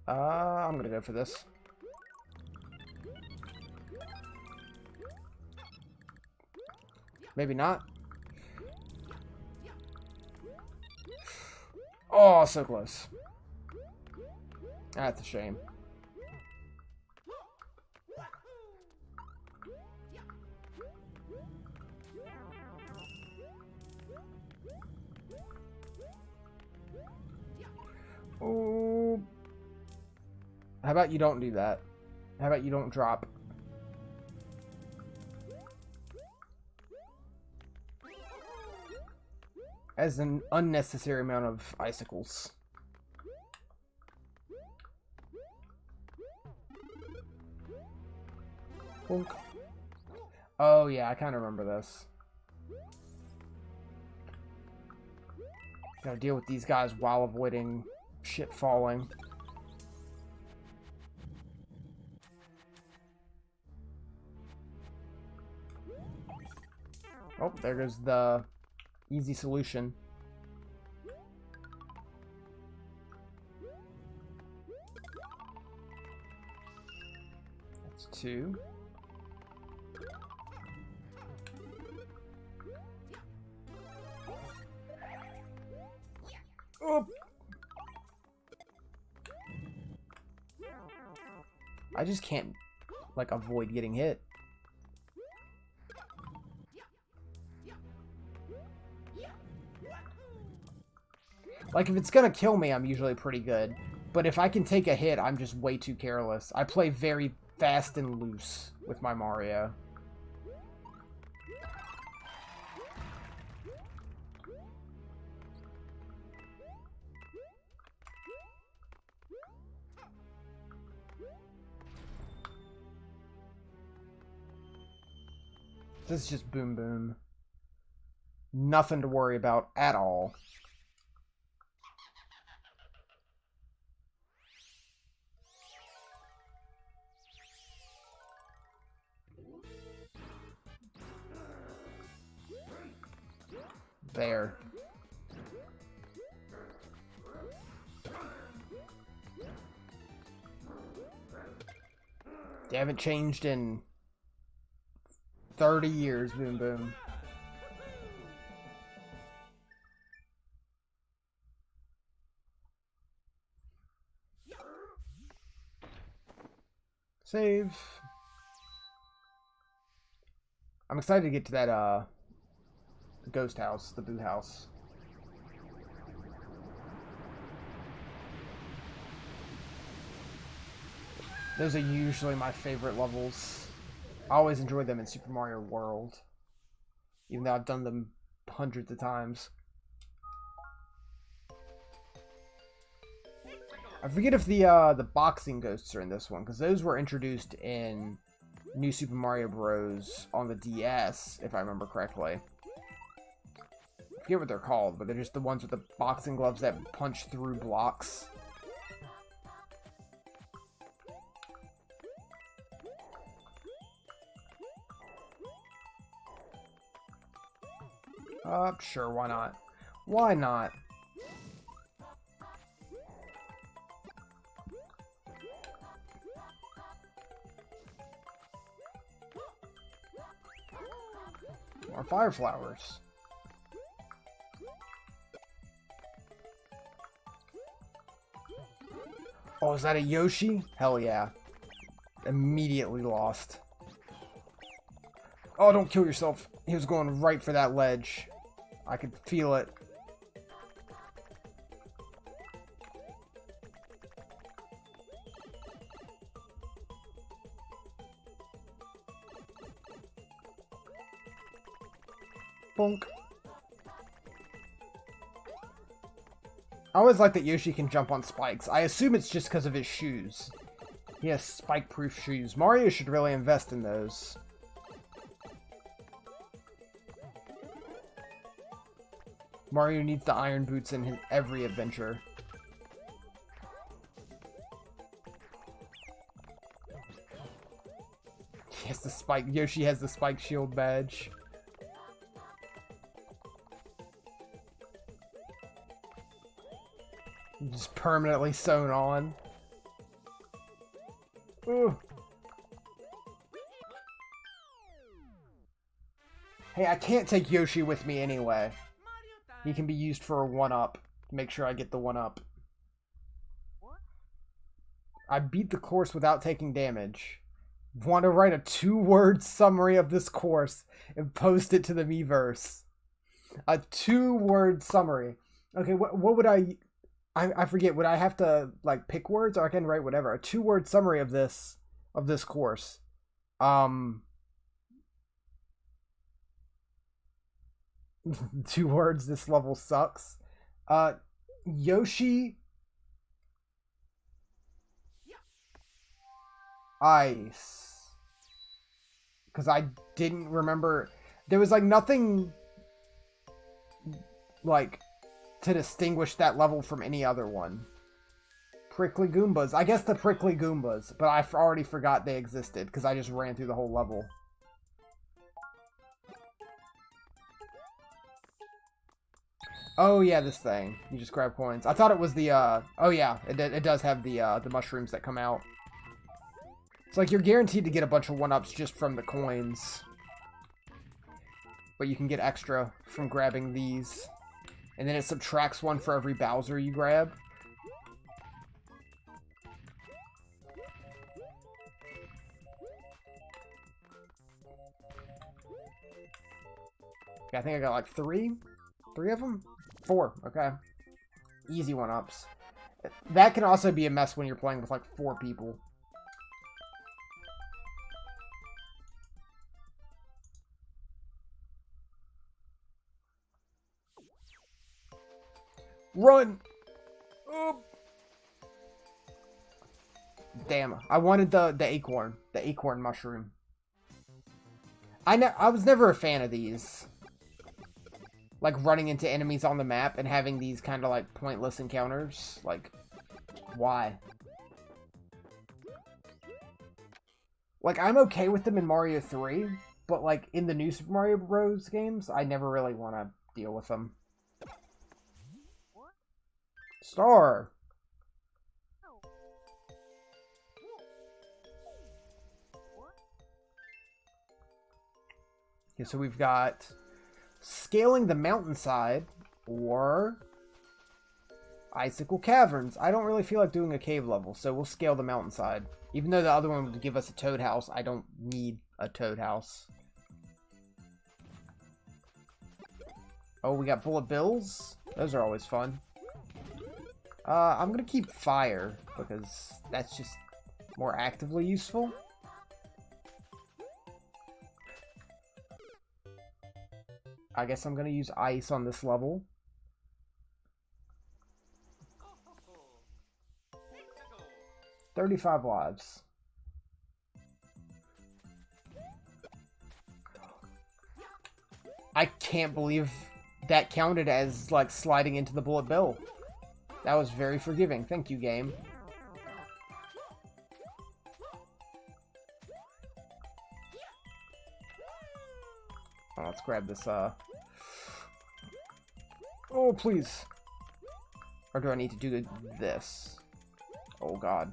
I'm gonna go for this. Maybe not. Oh, so close. That's a shame. Oh. How about you don't do that? How about you don't drop? As an unnecessary amount of icicles. Bonk. Oh yeah, I kind of remember this. Gotta deal with these guys while avoiding shit falling. Oh, there goes the easy solution. That's 2. Oh. I just can't, like, avoid getting hit. Like, if it's gonna kill me, I'm usually pretty good. But if I can take a hit, I'm just way too careless. I play very fast and loose with my Mario. This is just boom boom. Nothing to worry about at all. There. They haven't changed in 30 years, boom boom. Save. I'm excited to get to that ghost house, the boot house. Those are usually my favorite levels. I always enjoy them in Super Mario World, even though I've done them hundreds of times. I forget if the boxing ghosts are in this one, because those were introduced in New Super Mario Bros. On the DS, if I remember correctly. I forget what they're called, but they're just the ones with the boxing gloves that punch through blocks. Sure, why not? Why not? More fire flowers. Oh, is that a Yoshi? Hell yeah. Immediately lost. Oh, don't kill yourself. He was going right for that ledge. I could feel it. Bonk. I always like that Yoshi can jump on spikes. I assume it's just because of his shoes. He has spike-proof shoes. Mario should really invest in those. Mario needs the iron boots in his every adventure. He has the spike. Yoshi has the spike shield badge. Just permanently sewn on. Ooh. Hey, I can't take Yoshi with me anyway. He can be used for a 1-up. Make sure I get the 1-up. I beat the course without taking damage. Want to write a 2-word summary of this course and post it to the Miiverse. A 2-word summary. Okay, what would I forget. Would I have to like pick words, or I can write whatever? A 2-word summary of this course. 2 words. This level sucks. Yoshi. Ice. Because I didn't remember. There was like nothing like to distinguish that level from any other one. Prickly Goombas. I guess the Prickly Goombas, but I already forgot they existed because I just ran through the whole level. Oh yeah, this thing. You just grab coins. I thought it was the oh yeah, it does have the mushrooms that come out. It's like you're guaranteed to get a bunch of 1-ups just from the coins. But you can get extra from grabbing these. And then it subtracts 1 for every Bowser you grab. Okay, I think I got like 3? 3 of them? 4, okay. Easy 1-ups. That can also be a mess when you're playing with like 4 people. Run! Oh. Damn, I wanted the acorn. The acorn mushroom. I was never a fan of these. Like, running into enemies on the map and having these kind of, like, pointless encounters. Like, why? Like, I'm okay with them in Mario 3, but, like, in the new Super Mario Bros. Games, I never really want to deal with them. Star! Okay, so we've got scaling the mountainside or icicle caverns. I don't really feel like doing a cave level, so we'll scale the mountainside. Even though the other one would give us a toad house, I don't need a toad house. Oh, we got bullet bills. Those are always fun. I'm gonna keep fire because that's just more actively useful. I guess I'm gonna use ice on this level. $35 lives. I can't believe that counted as like sliding into the bullet bill. That was very forgiving. Thank you, game. Oh, let's grab this, Oh, please. Or do I need to do this? Oh, God.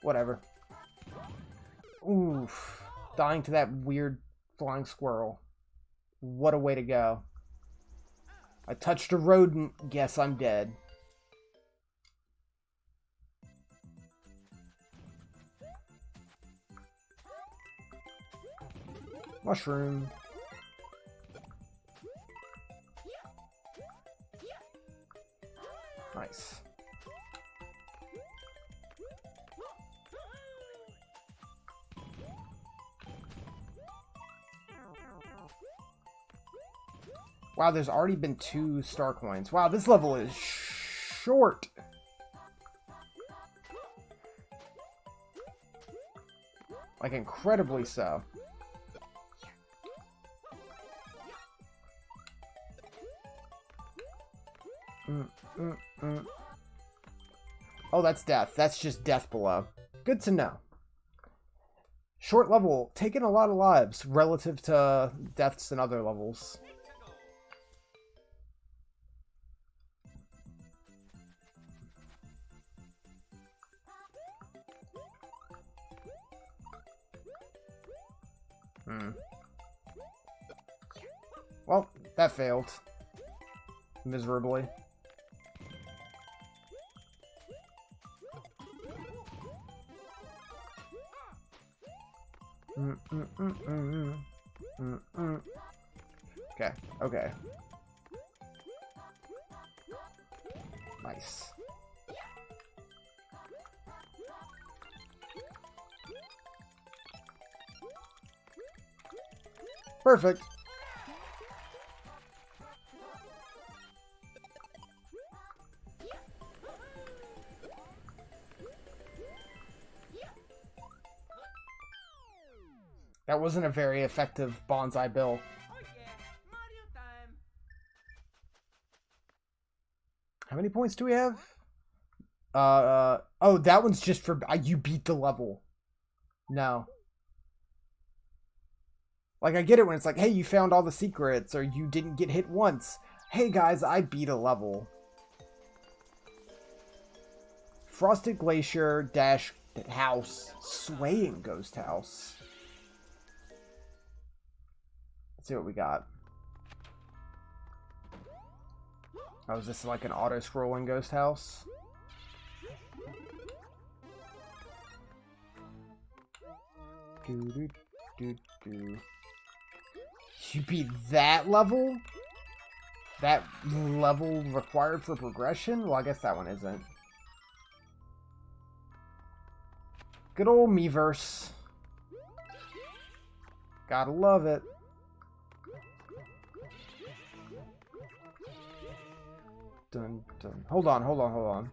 Whatever. Oof. Dying to that weird flying squirrel. What a way to go. I touched a rodent. Guess I'm dead. Mushroom. Nice. Wow, there's already been 2 star coins. Wow, this level is short. Like, incredibly so. Oh, that's death. That's just death below. Good to know. Short level, taking a lot of lives relative to deaths in other levels. Well, that failed. Miserably. Okay, okay. Nice. Perfect. That wasn't a very effective bonsai bill. Oh yeah, Mario time. How many points do we have? Oh, that one's just for you beat the level. No. Like, I get it when it's like, hey, you found all the secrets, or you didn't get hit once. Hey, guys, I beat a level. Frosted Glacier dash house. Swaying ghost house. Let's see what we got. Oh, is this like an auto-scrolling ghost house? Do. You beat that level? That level required for progression? Well, I guess that one isn't. Good old Miiverse. Gotta love it. Dun, dun. Hold on.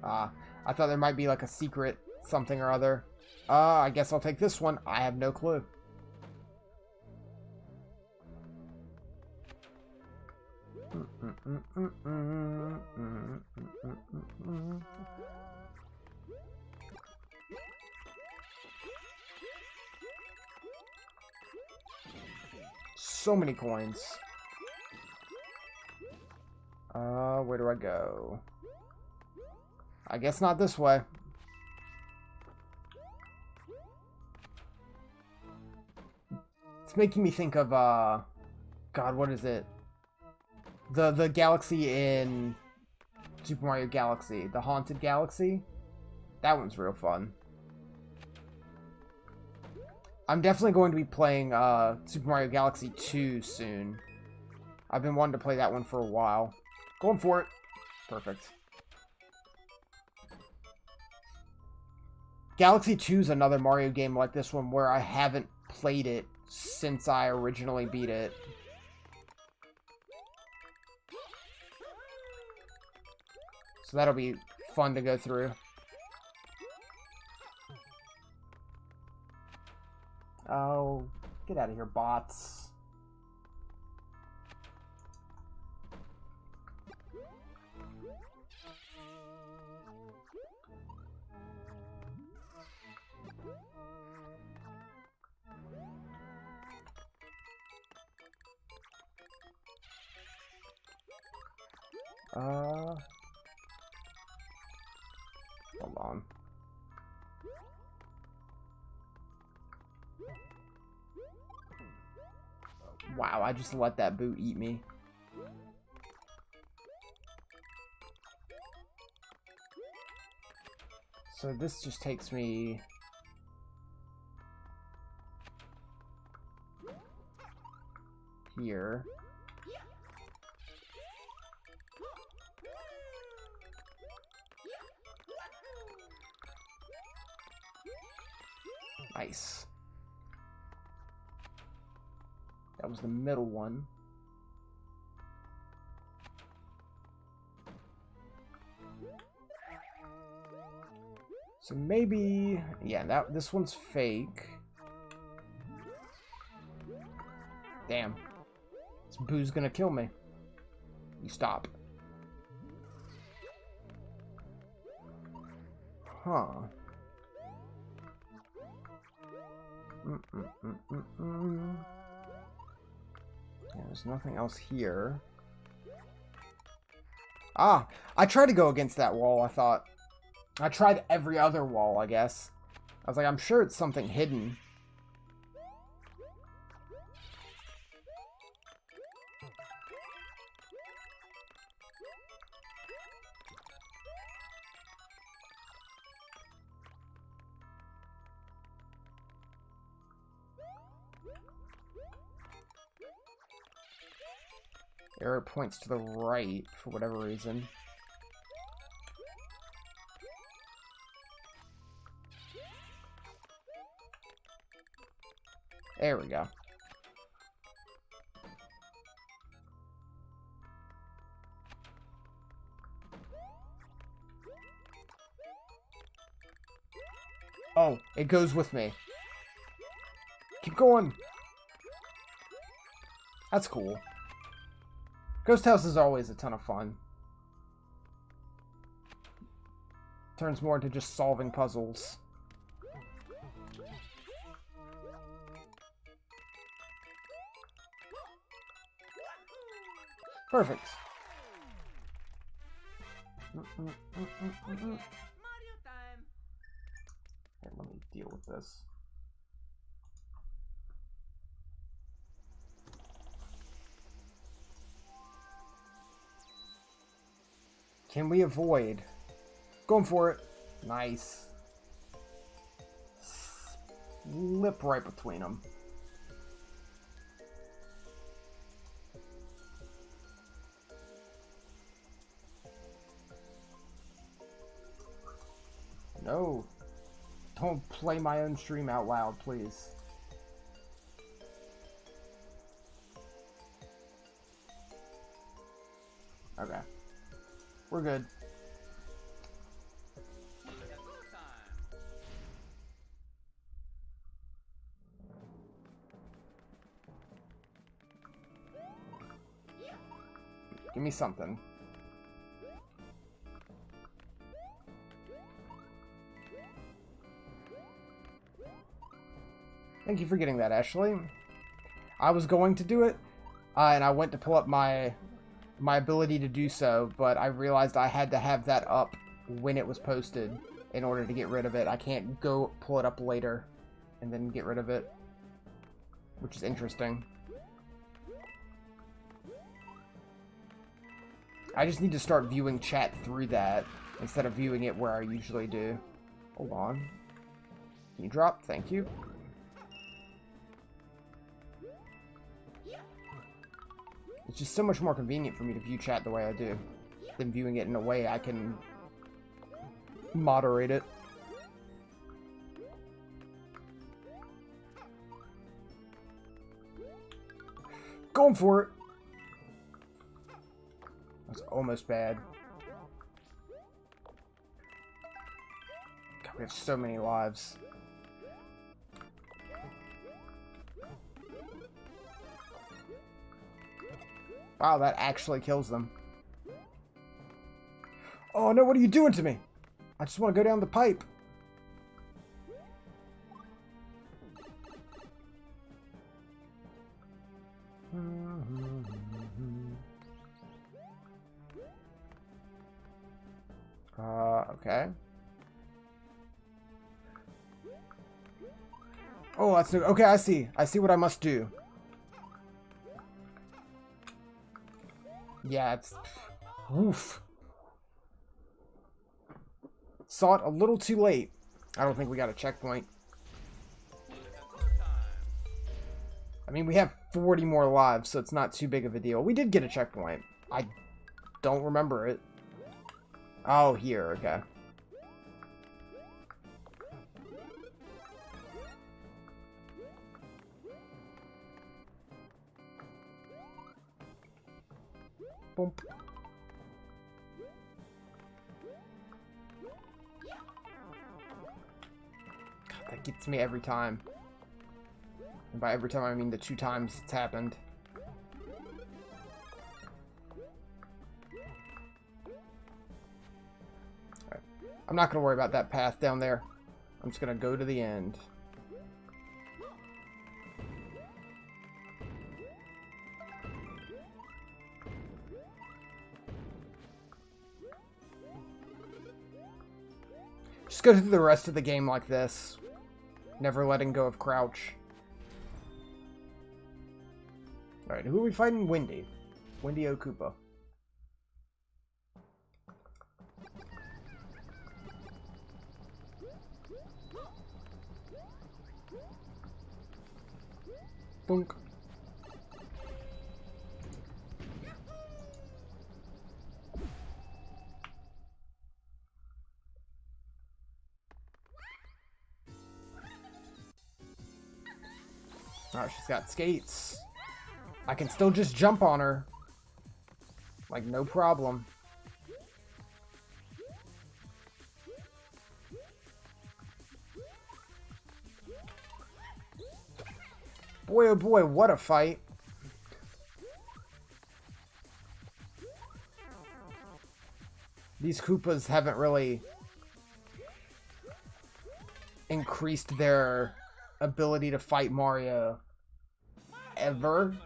I thought there might be like a secret something or other. I guess I'll take this one. I have no clue. So many coins. Where do I go? I guess not this way. It's making me think of, God, what is it? The galaxy in Super Mario Galaxy. The Haunted Galaxy. That one's real fun. I'm definitely going to be playing, Super Mario Galaxy 2 soon. I've been wanting to play that one for a while. Going for it. Perfect. Galaxy 2 is another Mario game like this one where I haven't played it since I originally beat it. So that'll be fun to go through. Oh, get out of here, bots. Hold on. Wow, I just let that boot eat me. So this just takes me... here. Nice. That was the middle one. So maybe, yeah, this one's fake. Damn. This boo's gonna kill me. You stop. Huh. Yeah, there's nothing else here. Ah! I tried to go against that wall, I thought. I tried every other wall, I guess. I was like, I'm sure it's something hidden. Arrow points to the right for whatever reason. There we go. Oh, it goes with me. Keep going. That's cool. Ghost House is always a ton of fun. Turns more into just solving puzzles. Perfect. Mario time. Here, let me deal with this. Can we avoid? Going for it. Nice. Slip right between them. No. Don't play my own stream out loud, please. Okay. We're good. Give me something. Thank you for getting that, Ashley. I was going to do it, and I went to pull up my ability to do so, but I realized I had to have that up when it was posted in order to get rid of it. I can't go pull it up later and then get rid of it, which is interesting. I just need to start viewing chat through that instead of viewing it where I usually do. Hold on. Can you drop? Thank you. It's just so much more convenient for me to view chat the way I do than viewing it in a way I can moderate it. Going for it. That's almost bad. God, we have so many lives. Wow, that actually kills them. Oh no, what are you doing to me? I just want to go down the pipe. Okay. Oh, that's okay. I see. I see what I must do. Yeah, it's... Oof. Saw it a little too late. I don't think we got a checkpoint. I mean, we have 40 more lives, so it's not too big of a deal. We did get a checkpoint. I don't remember it. Oh, here, okay. Boom. God, that gets me every time. And by every time, I mean the 2 times it's happened. Alright. I'm not going to worry about that path down there. I'm just going to go to the end. Just go through the rest of the game like this. Never letting go of crouch. Alright, who are we fighting? Windy. Windy Okupa. Boonk. Alright, she's got skates. I can still just jump on her. Like, no problem. Boy, oh boy, what a fight. These Koopas haven't really increased their ability to fight Mario ever.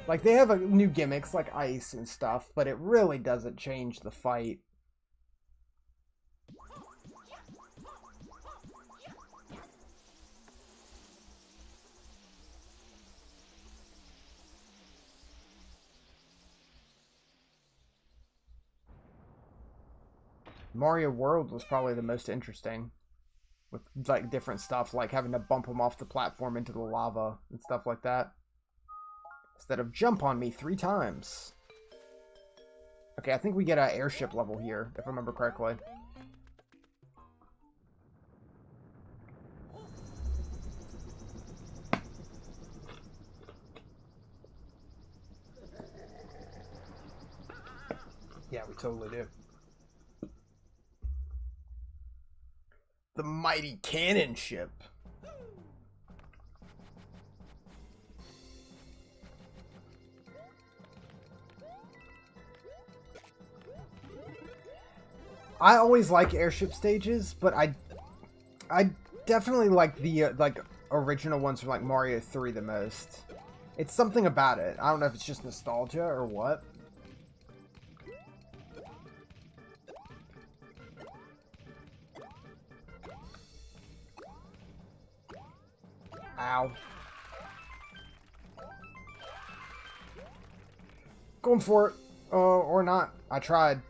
Like, they have new gimmicks like ice and stuff, but it really doesn't change the fight. Mario World was probably the most interesting. With, like, different stuff, like having to bump them off the platform into the lava and stuff like that. Instead of jump on me 3 times. Okay, I think we get an airship level here, if I remember correctly. Yeah, we totally do. The mighty cannon ship. I always like airship stages, but I definitely like the original ones from like Mario 3 the most. It's something about it. I don't know if it's just nostalgia or what. Ow. Going for it. Or not. I tried.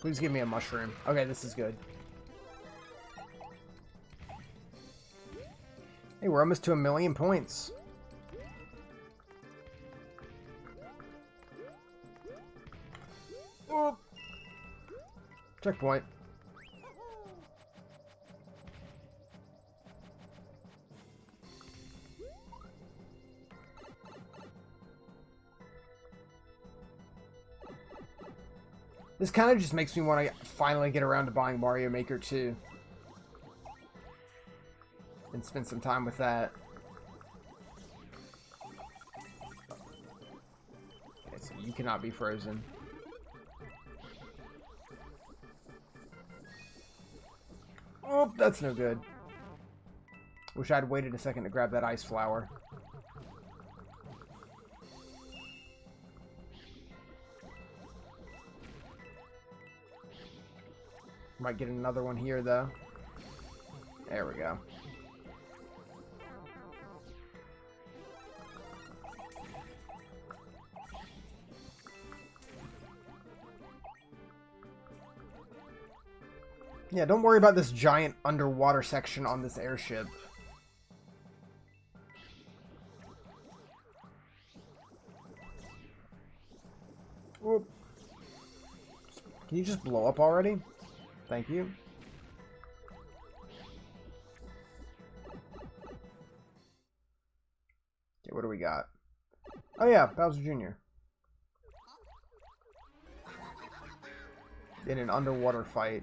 Please give me a mushroom. Okay, this is good. Hey, we're almost to 1,000,000 points. Oh. Checkpoint. This kind of just makes me want to finally get around to buying Mario Maker 2. And spend some time with that. Okay, so you cannot be frozen. Oh, that's no good. Wish I'd waited a second to grab that ice flower. Might get another one here, though. There we go. Yeah, don't worry about this giant underwater section on this airship. Whoop. Can you just blow up already? Thank you. Okay, what do we got? Oh yeah, Bowser Jr. In an underwater fight.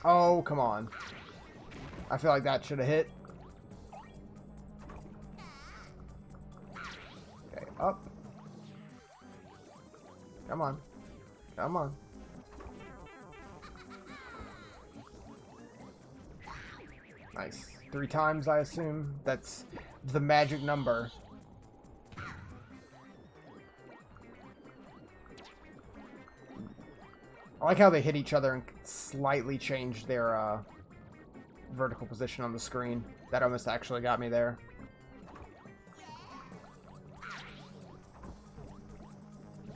Oh, come on. I feel like that should have hit. Okay, up. Come on. Come on. Nice. 3 times, I assume. That's the magic number. I like how they hit each other and slightly change their vertical position on the screen. That almost actually got me there.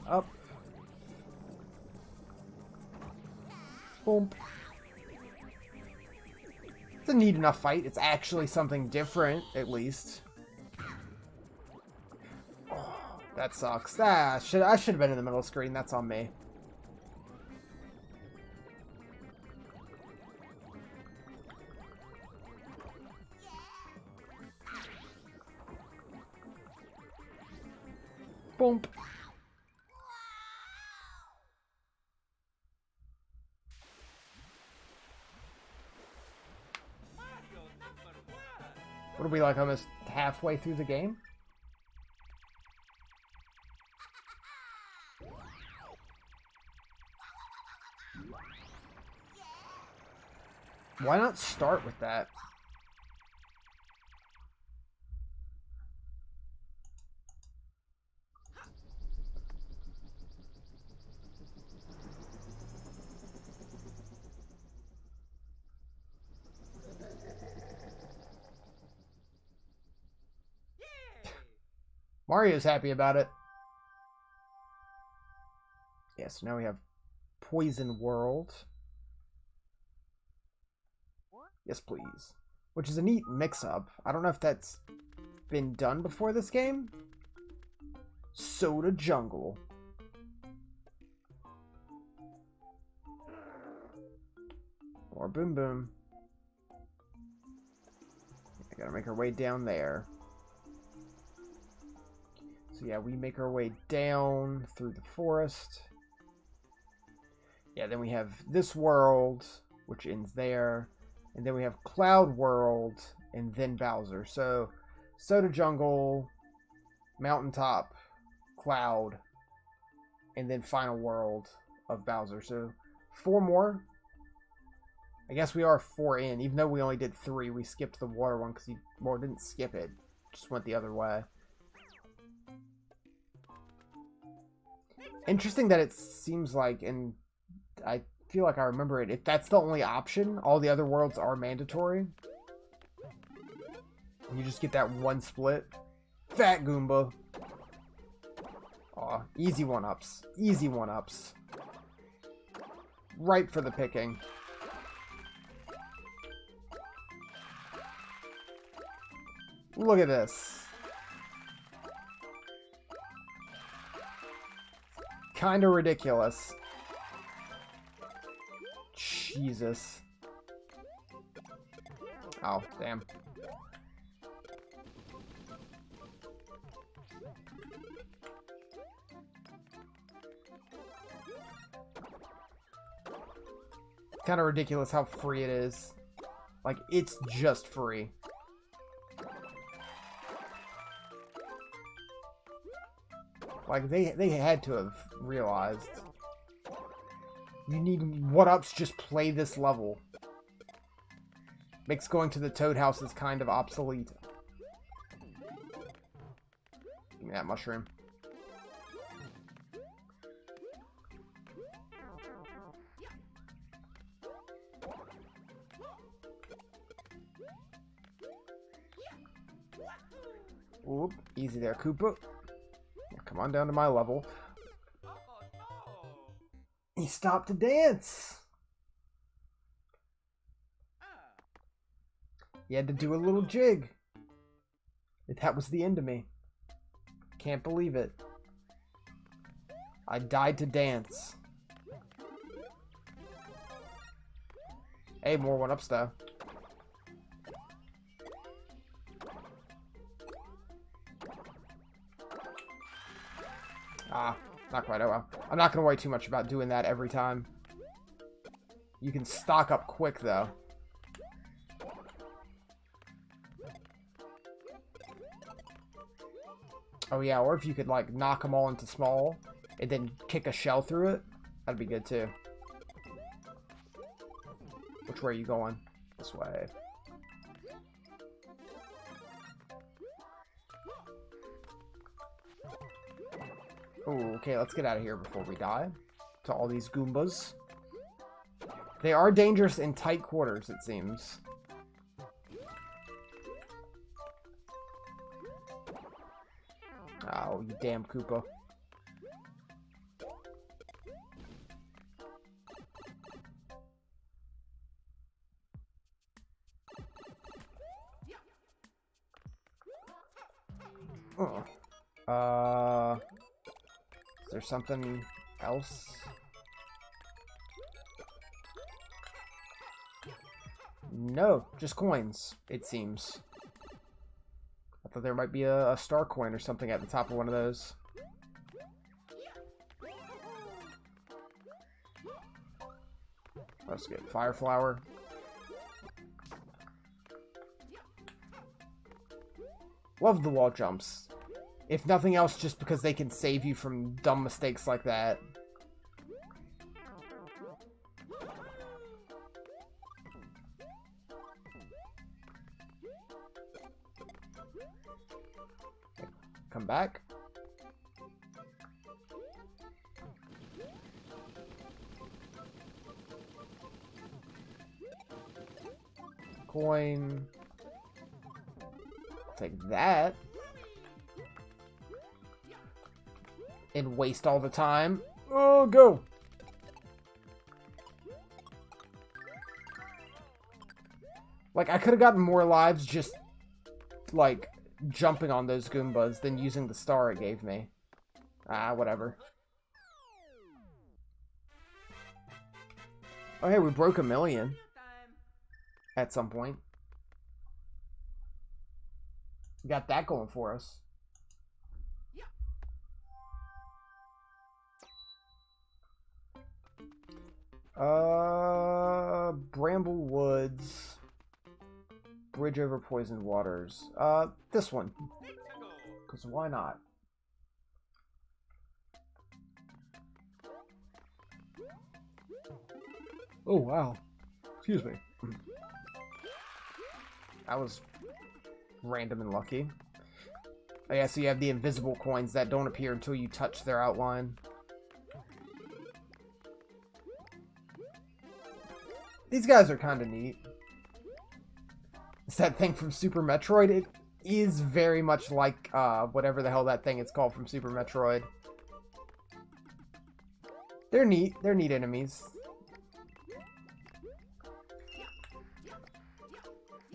Up. Boom. It's a neat enough fight. It's actually something different, at least. Oh, that sucks. I should have been in the middle of the screen. That's on me. Boom. What are we, like, almost halfway through the game? Why not start with that? Mario's happy about it. Yes, now we have Poison World. Yes, please. Which is a neat mix-up. I don't know if that's been done before this game. Soda Jungle. More Boom Boom. I gotta make our way down there. So yeah, we make our way down through the forest. Yeah, then we have this world, which ends there. And then we have Cloud World, and then Bowser. So, Soda Jungle, Mountaintop, Cloud, and then Final World of Bowser. So, 4 more. I guess we are 4 in, even though we only did 3. We skipped the water one, because well, didn't skip it. Just went the other way. Interesting that it seems like, and I feel like I remember it, if that's the only option, all the other worlds are mandatory. You just get that one split. Fat Goomba. Aw, easy one-ups. Easy one-ups. Ripe for the picking. Look at this. Kinda ridiculous. Jesus. Oh, damn. Kinda ridiculous how free it is. Like, it's just free. Like, they had to have realized. You need one-ups, just play this level. Makes going to the Toad House is kind of obsolete. Give me that mushroom. Oop, easy there, Koopa. Come on down to my level. He stopped to dance. He had to do a little jig. That was the end of me. Can't believe it. I died to dance. Hey, more one-ups though. Ah, not quite. Oh well. I'm not going to worry too much about doing that every time. You can stock up quick, though. Oh, yeah, or if you could, like, knock them all into small and then kick a shell through it, that'd be good, too. Which way are you going? This way. Oh, okay, let's get out of here before we die. To all these Goombas. They are dangerous in tight quarters, it seems. Oh, you damn Koopa. Is there something else? No, just coins, it seems. I thought there might be a star coin or something at the top of one of those. Let's get Fire Flower. Love the wall jumps. If nothing else, just because they can save you from dumb mistakes like that. Come back. Coin. Take that. And waste all the time. Oh, go! Like, I could have gotten more lives just, like, jumping on those Goombas than using the star it gave me. Ah, whatever. Oh, hey, we broke 1,000,000. At some point. We got that going for us. Bramble Woods. Bridge over poisoned waters. This one. Because why not? Oh, wow. Excuse me. That was random and lucky. Oh, yeah, so you have the invisible coins that don't appear until you touch their outline. These guys are kind of neat. It's that thing from Super Metroid. It is very much like whatever the hell that thing is called from Super Metroid. They're neat. They're neat enemies.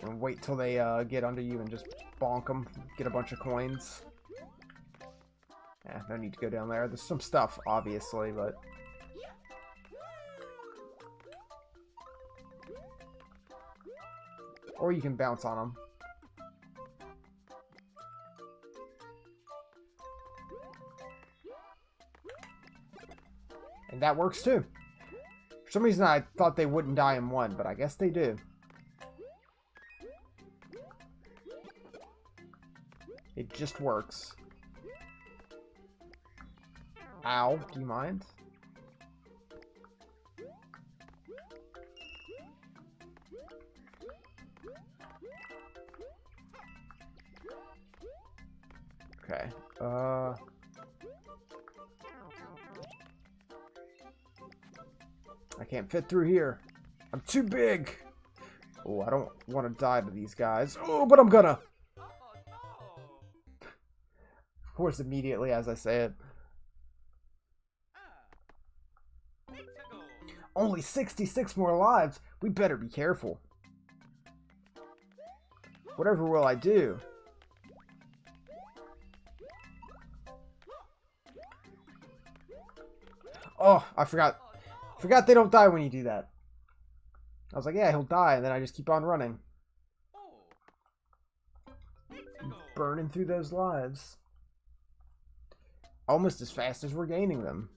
And wait till they get under you and just bonk them. Get a bunch of coins. Yeah, no need to go down there. There's some stuff, obviously, but... Or you can bounce on them. And that works too. For some reason I thought they wouldn't die in one, but I guess they do. It just works. Ow, do you mind? Okay, I can't fit through here. I'm too big. Oh, I don't want to die to these guys. Oh, but I'm gonna. Of course, immediately as I say it. Only 66 more lives. We better be careful. Whatever will I do? Oh, I forgot. Forgot they don't die when you do that. I was like, yeah, he'll die, and then I just keep on running. Burning through those lives. Almost as fast as we're gaining them.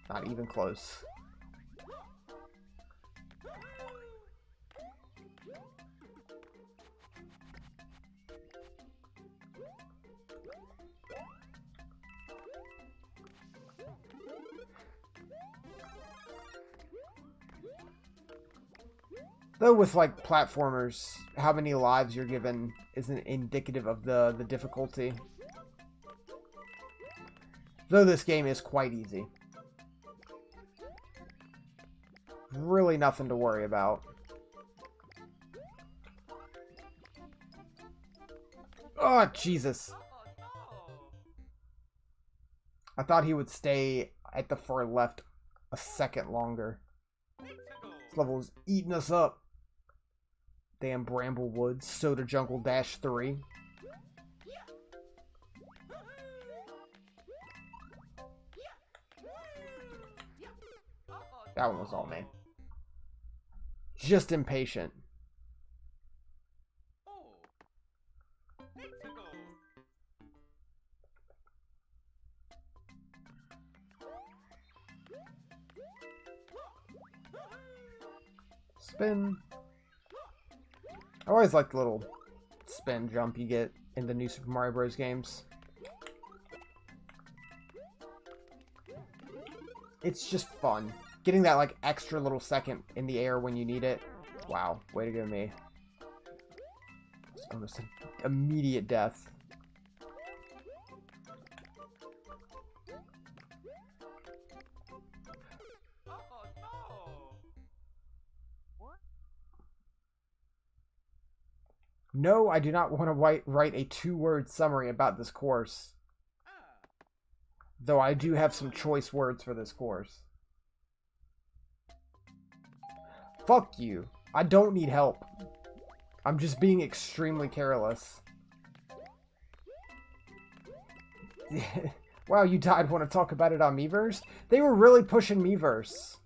Not even close. Though with like platformers, how many lives you're given isn't indicative of the difficulty. Though this game is quite easy. Really nothing to worry about. Oh, Jesus. I thought he would stay at the far left a second longer. This level is eating us up. Damn Bramblewoods, Soda Jungle Dash 3. That one was all me. Just impatient. Spin. I always like the little spin jump you get in the new Super Mario Bros. Games. It's just fun. Getting that like extra little second in the air when you need it. Wow, way to go me. It's almost an immediate death. No, I do not want to write a 2-word summary about this course. Though I do have some choice words for this course. Fuck you. I don't need help. I'm just being extremely careless. Wow, you died. Want to talk about it on Miiverse? They were really pushing Miiverse.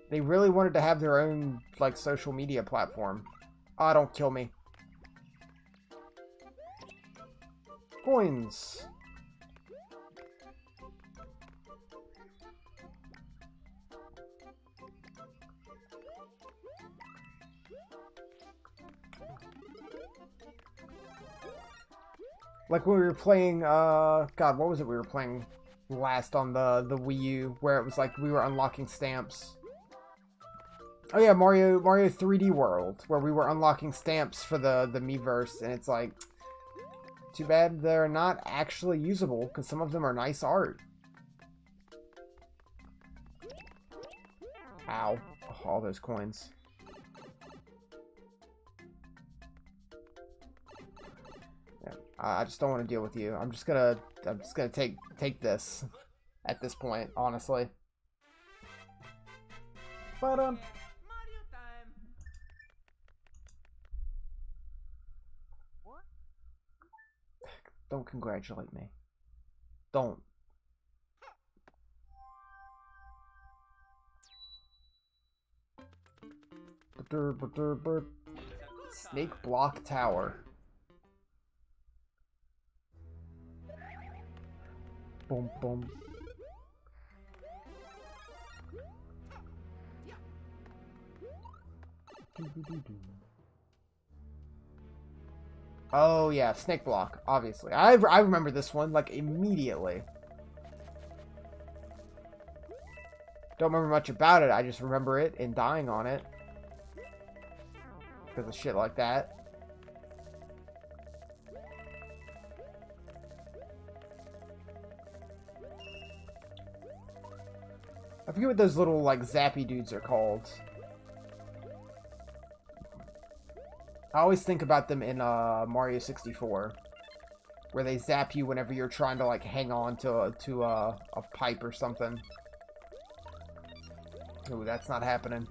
They really wanted to have their own, like, social media platform. Ah, don't kill me. Coins. Like when we were playing, God, what was it we were playing last on the Wii U, where it was like we were unlocking stamps. Oh yeah, Mario 3D World, where we were unlocking stamps for the Miiverse, and it's like, too bad they're not actually usable, because some of them are nice art. Ow. Oh, all those coins. Yeah, I just don't want to deal with you. I'm just gonna take this at this point, honestly. But Mario time. don't congratulate me. Don't. Snake Block Tower. Boom, boom. Oh yeah, Snake Block, obviously. I remember this one, like, immediately. Don't remember much about it, I just remember it and dying on it. Because of shit like that. I forget what those little, like, zappy dudes are called. I always think about them in Mario 64, where they zap you whenever you're trying to like hang on to a pipe or something. Ooh, that's not happening.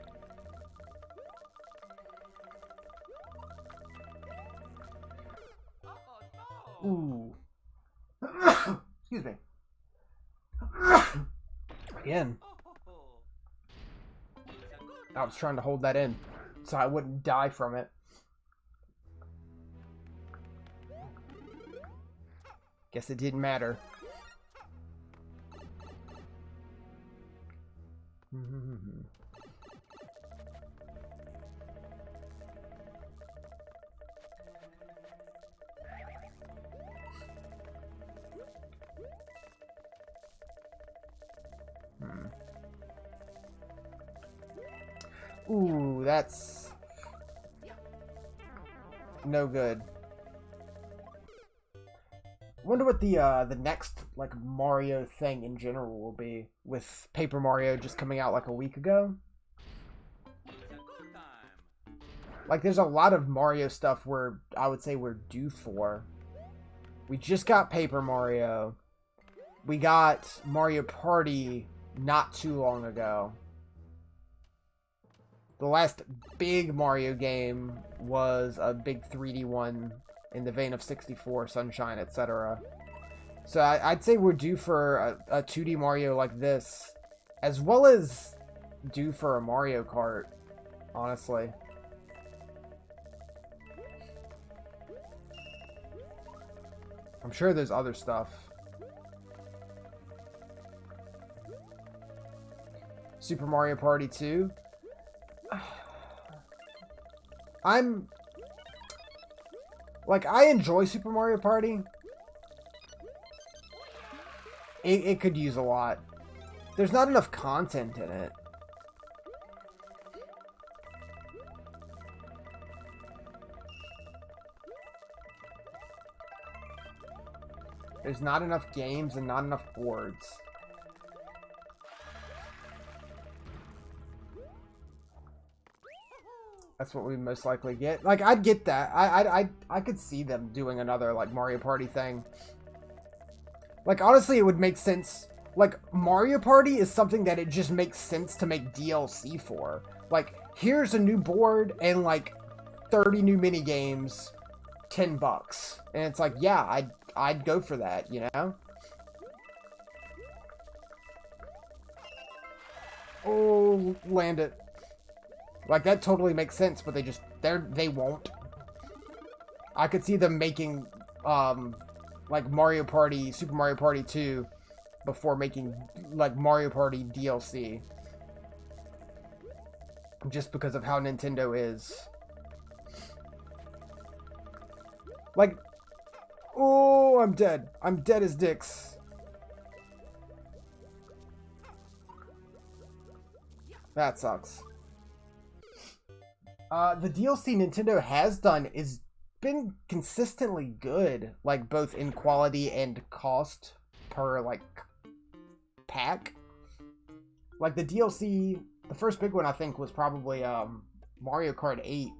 Ooh. Excuse me. Again. I was trying to hold that in so I wouldn't die from it. Guess it didn't matter. Ooh, that's no good. Wonder what the next like Mario thing in general will be, with Paper Mario just coming out like a week ago. Like, there's a lot of Mario stuff where I would say we're due for. We just got Paper Mario. We got Mario Party not too long ago. The last big Mario game was a big 3D one in the vein of 64, Sunshine, etc. So I'd say we're due for a 2D Mario like this, as well as due for a Mario Kart, honestly. I'm sure there's other stuff. Super Mario Party 2. I enjoy Super Mario Party. It could use a lot. There's not enough content in it. There's not enough games and not enough boards. That's what we most likely get. Like, I'd get that. I could see them doing another, like, Mario Party thing. Like, honestly, it would make sense. Like, Mario Party is something that it just makes sense to make DLC for. Like, here's a new board and, like, 30 new mini games, $10. And it's like, yeah, I'd go for that, you know? Oh, land it. Like, that totally makes sense, but they won't. I could see them making, like, Mario Party, Super Mario Party 2 before making, like, Mario Party DLC. Just because of how Nintendo is. Like, oh, I'm dead. I'm dead as dicks. That sucks. The DLC Nintendo has done is been consistently good, like both in quality and cost per like pack. Like the DLC, the first big one I think was probably Mario Kart 8,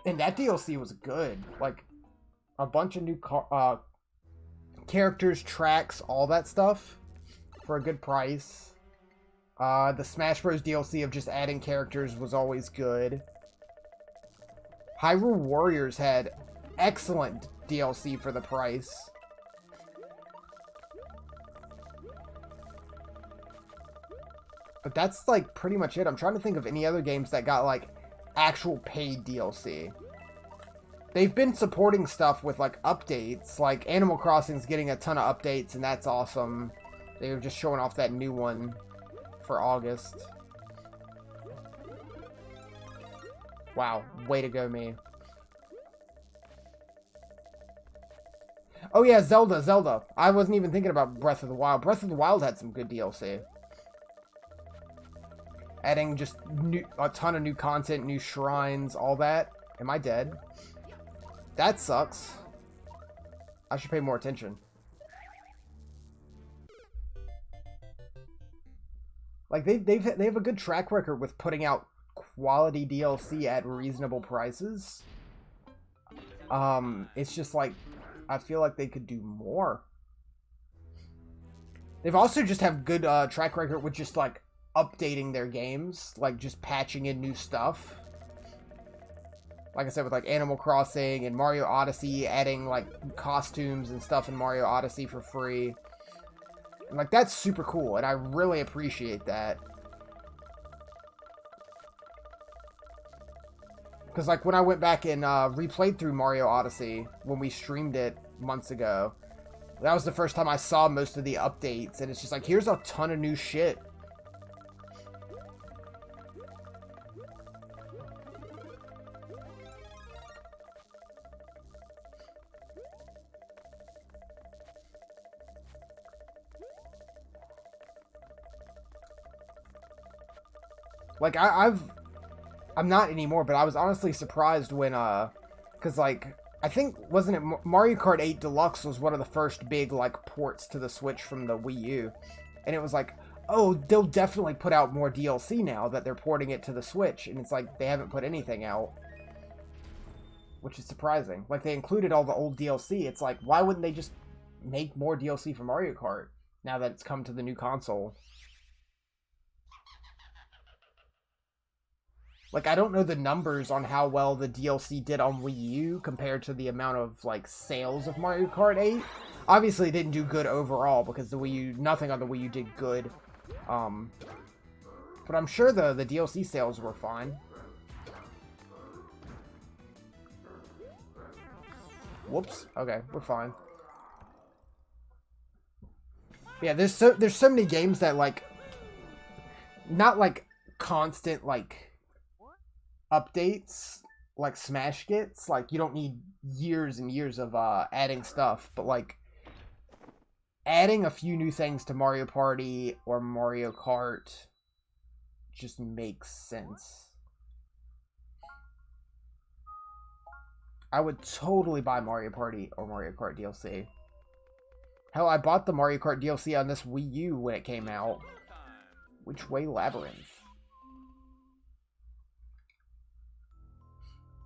and that DLC was good. Like a bunch of new characters, tracks, all that stuff for a good price. The Smash Bros DLC of just adding characters was always good. Hyrule Warriors had excellent DLC for the price. But that's like pretty much it. I'm trying to think of any other games that got like actual paid DLC. They've been supporting stuff with like updates, like Animal Crossing's getting a ton of updates and that's awesome. They were just showing off that new one for August. Wow, way to go, me. Oh yeah, Zelda. I wasn't even thinking about Breath of the Wild. Breath of the Wild had some good DLC. Adding just a ton of new content, new shrines, all that. Am I dead? That sucks. I should pay more attention. Like, they have a good track record with putting out quality DLC at reasonable prices. It's just like, I feel like they could do more. They've also just have good track record with just like updating their games, like just patching in new stuff. Like I said, with like Animal Crossing and Mario Odyssey, adding like costumes and stuff in Mario Odyssey for free. And, like, that's super cool, and I really appreciate that. Because, like, when I went back and replayed through Mario Odyssey, when we streamed it months ago, that was the first time I saw most of the updates, and it's just like, here's a ton of new shit. Like, I've I'm not anymore, but I was honestly surprised when, because, like, I think, wasn't it Mario Kart 8 Deluxe was one of the first big, like, ports to the Switch from the Wii U. And it was like, oh, they'll definitely put out more DLC now that they're porting it to the Switch. And it's like, they haven't put anything out. Which is surprising. Like, they included all the old DLC. It's like, why wouldn't they just make more DLC for Mario Kart now that it's come to the new console? Like, I don't know the numbers on how well the DLC did on Wii U compared to the amount of, like, sales of Mario Kart 8. Obviously, it didn't do good overall because the Wii U, nothing on the Wii U did good. But I'm sure the DLC sales were fine. Whoops. Okay, we're fine. Yeah, there's so many games that, like, not, like, constant, like, updates like Smash gets. Like, you don't need years and years of adding stuff, but like adding a few new things to Mario Party or Mario Kart just makes sense. I would totally buy Mario Party or Mario Kart DLC. Hell, I bought the Mario Kart DLC on this Wii U when it came out. Which way, Labyrinth?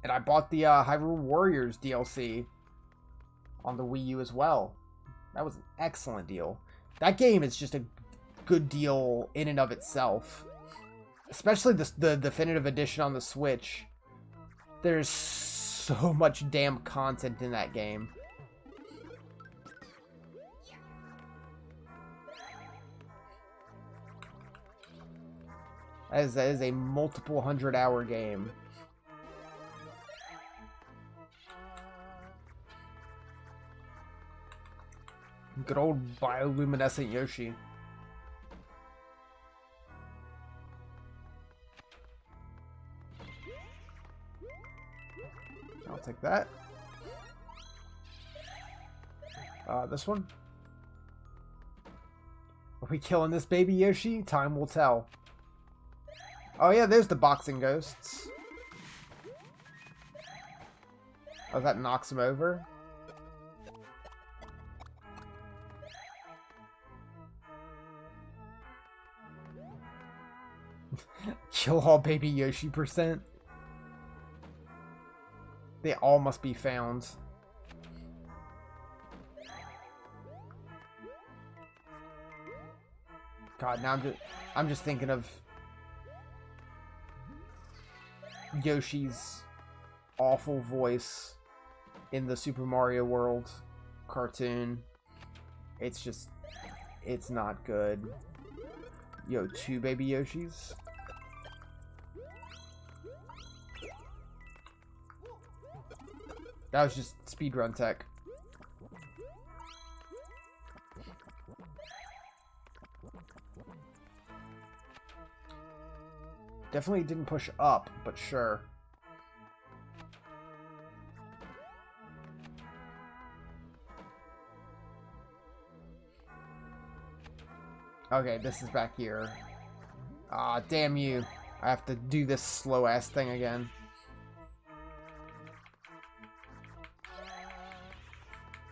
And I bought the Hyrule Warriors DLC on the Wii U as well. That was an excellent deal. That game is just a good deal in and of itself. Especially the Definitive Edition on the Switch. There's so much damn content in that game. That is a multiple 100-hour game. Good old bioluminescent Yoshi. I'll take that. This one? Are we killing this baby Yoshi? Time will tell. Oh yeah, there's the boxing ghosts. Oh, that knocks him over. Kill all baby Yoshi %. They all must be found. God, now I'm just thinking of Yoshi's awful voice in the Super Mario World cartoon. It's just, it's not good. Yo, 2 baby Yoshis. That was just speedrun tech. Definitely didn't push up, but sure. Okay, this is back here. Ah, damn you. I have to do this slow-ass thing again.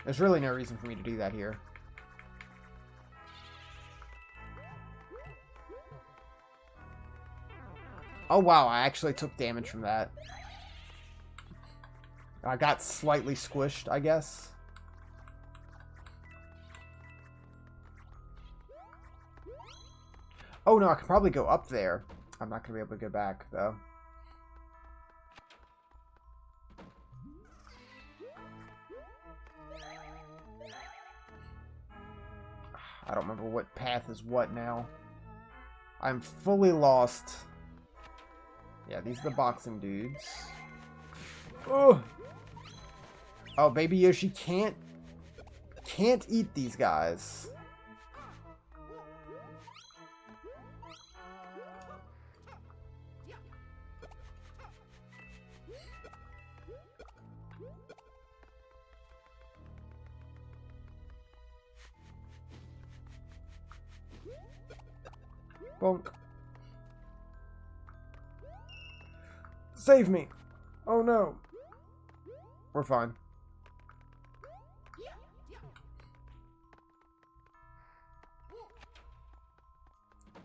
There's really no reason for me to do that here. Oh wow, I actually took damage from that. I got slightly squished, I guess. Oh no, I could probably go up there. I'm not going to be able to go back, though. I don't remember what path is what now. I'm fully lost. Yeah, these are the boxing dudes. Oh, oh, baby Yoshi can't eat these guys. Bonk. Save me! Oh no! We're fine.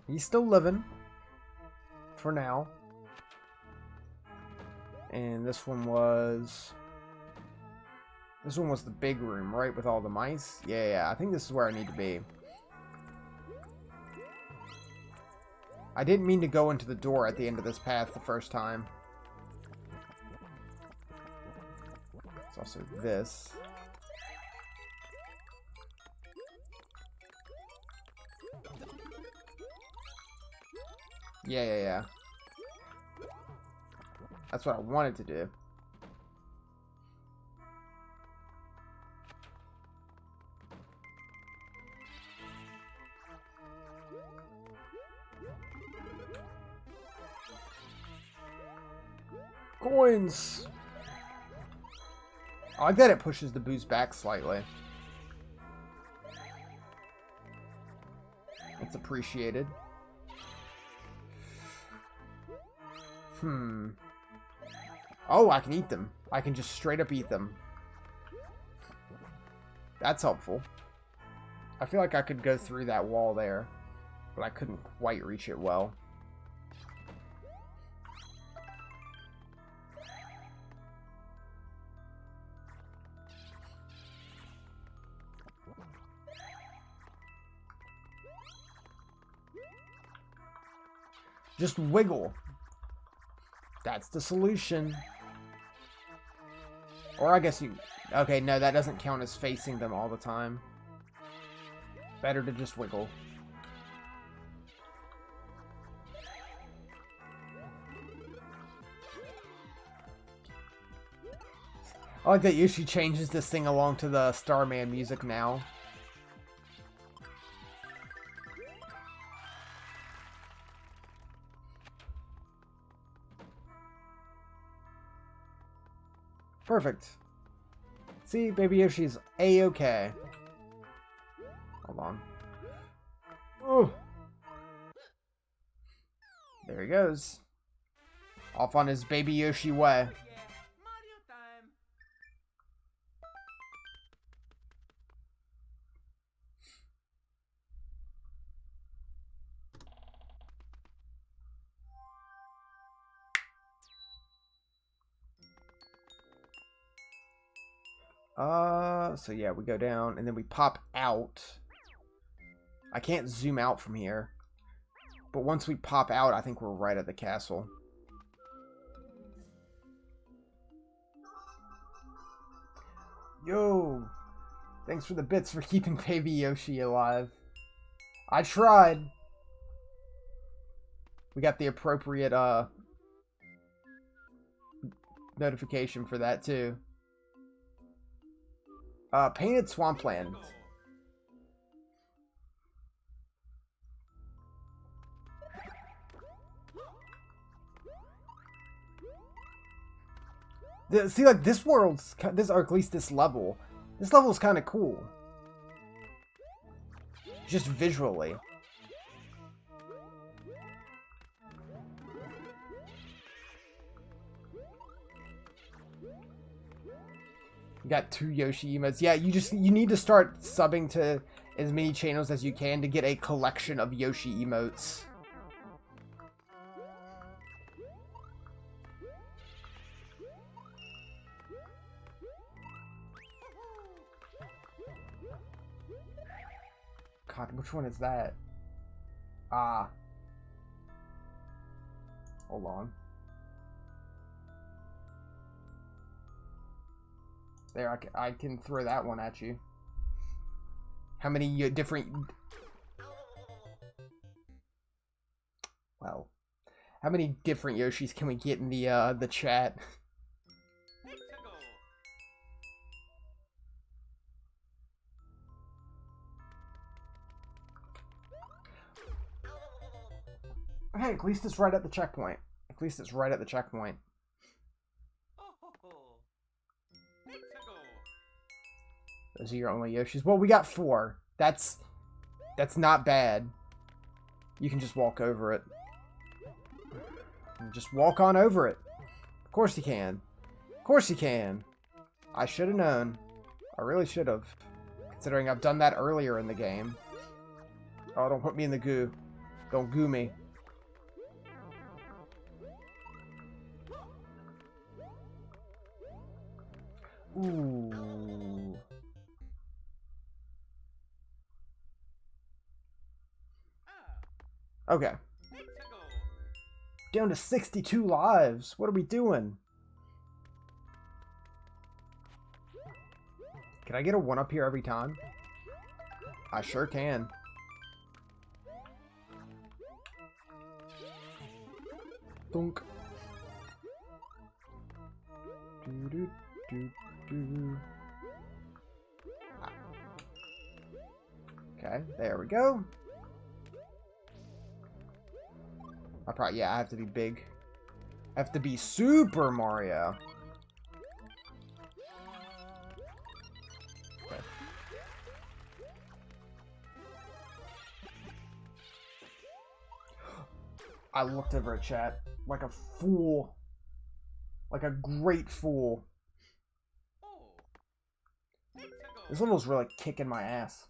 He's still living. For now. And this one was... This one was the big room, right? With all the mice? Yeah, I think this is where I need to be. I didn't mean to go into the door at the end of this path the first time. It's also this. Yeah. That's what I wanted to do. Coins! I like that it pushes the boost back slightly. It's appreciated. Oh, I can eat them. I can just straight up eat them. That's helpful. I feel like I could go through that wall there, but I couldn't quite reach it well. Just wiggle. That's the solution. Or I guess you... Okay, no, that doesn't count as facing them all the time. Better to just wiggle. I like that Yoshi changes this thing along to the Starman music now. Perfect. See, Baby Yoshi's A-okay. Hold on. Oh! There he goes. Off on his Baby Yoshi way. Mario time. So yeah, we go down and then we pop out. I can't zoom out from here. But once we pop out, I think we're right at the castle. Yo! Thanks for the bits for keeping Baby Yoshi alive. I tried. We got the appropriate, notification for that, too. Painted Swampland. See, like, this world's... or at least this level. This level's kind of cool. Just visually. You got 2 Yoshi emotes. Yeah, you need to start subbing to as many channels as you can to get a collection of Yoshi emotes. God, which one is that? Ah. Hold on. There, I can throw that one at you. How many different... Well, how many different Yoshis can we get in the chat? Hey, at least it's right at the checkpoint. At least it's right at the checkpoint. Those are your only Yoshis. Well, we got 4. That's not bad. You can just walk over it. And just walk on over it. Of course you can. Of course you can. I should have known. I really should have. Considering I've done that earlier in the game. Oh, don't put me in the goo. Don't goo me. Ooh. Okay. Down to 62 lives. What are we doing? Can I get a 1-up here every time? I sure can. Thunk. Okay, there we go. I have to be big. I have to be Super Mario. Okay. I looked over at chat like a fool. Like a great fool. This level's really kicking my ass.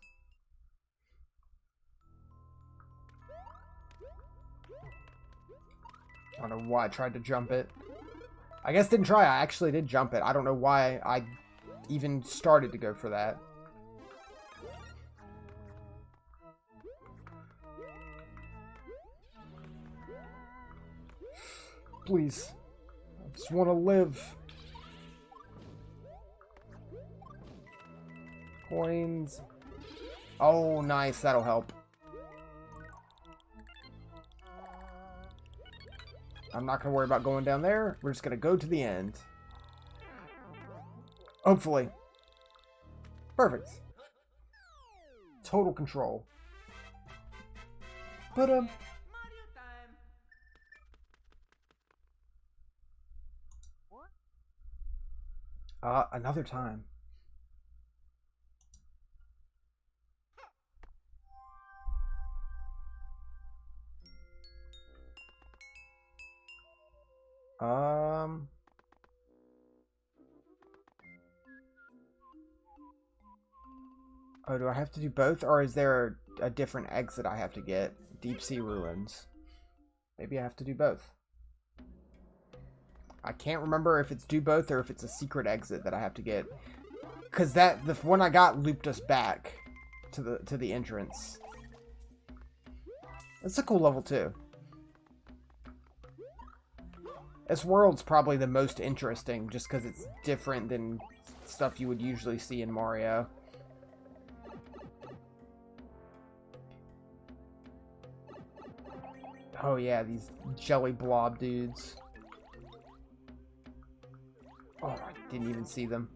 I don't know why I tried to jump it. I guess didn't try. I actually did jump it. I don't know why I even started to go for that. Please. I just want to live. Coins. Oh, nice. That'll help. I'm not going to worry about going down there. We're just going to go to the end. Hopefully. Perfect. Total control. But, Mario time. another time. Oh, do I have to do both? Or is there a different exit I have to get? Deep Sea Ruins. Maybe I have to do both. I can't remember if it's do both or if it's a secret exit that I have to get. Because the one I got looped us back to the entrance. It's a cool level too. This world's probably the most interesting just because it's different than stuff you would usually see in Mario. Oh yeah, these jelly blob dudes. Oh, I didn't even see them.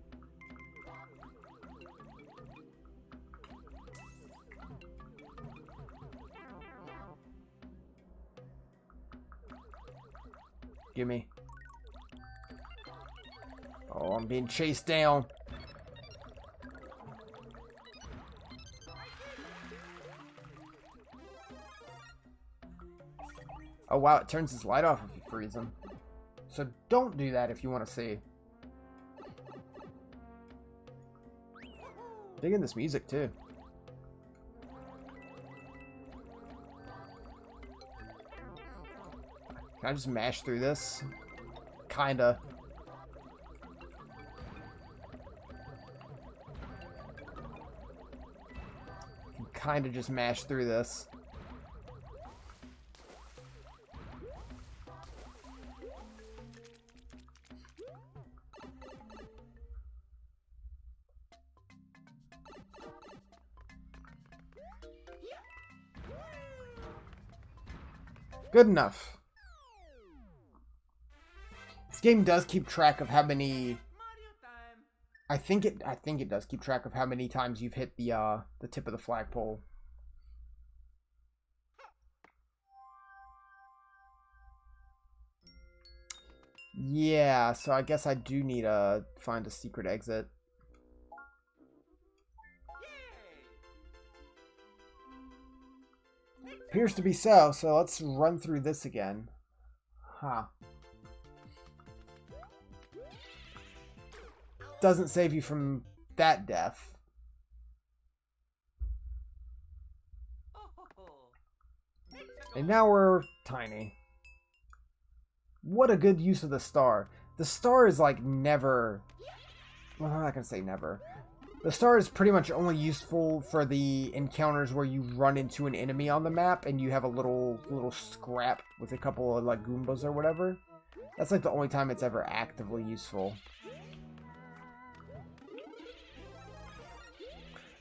Gimme. Oh, I'm being chased down. Oh wow, it turns his light off if you freeze him. So don't do that if you want to see. Digging this music too. Can I just mash through this? Kinda. Can kinda just mash through this. Good enough. This game does keep track of how many. Mario time. I think it does keep track of how many times you've hit the tip of the flagpole. Yeah, so I guess I do need to find a secret exit. Appears to be so let's run through this again. Huh. doesn't save you from that death. And now we're tiny. What a good use of the star. The star is like never... Well, I'm not going to say never. The star is pretty much only useful for the encounters where you run into an enemy on the map and you have a little scrap with a couple of like Goombas or whatever. That's like the only time it's ever actively useful.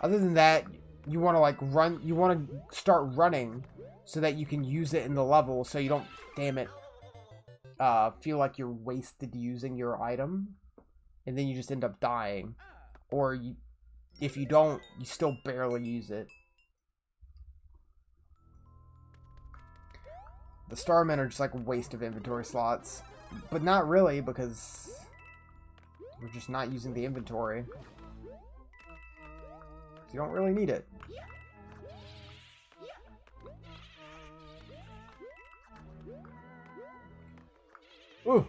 Other than that, you want to like run, you want to start running so that you can use it in the level so you don't, damn it, feel like you're wasted using your item. And then you just end up dying. Or you, if you don't, you still barely use it. The Starmen are just like a waste of inventory slots. But not really, because we're just not using the inventory. You don't really need it. Ooh.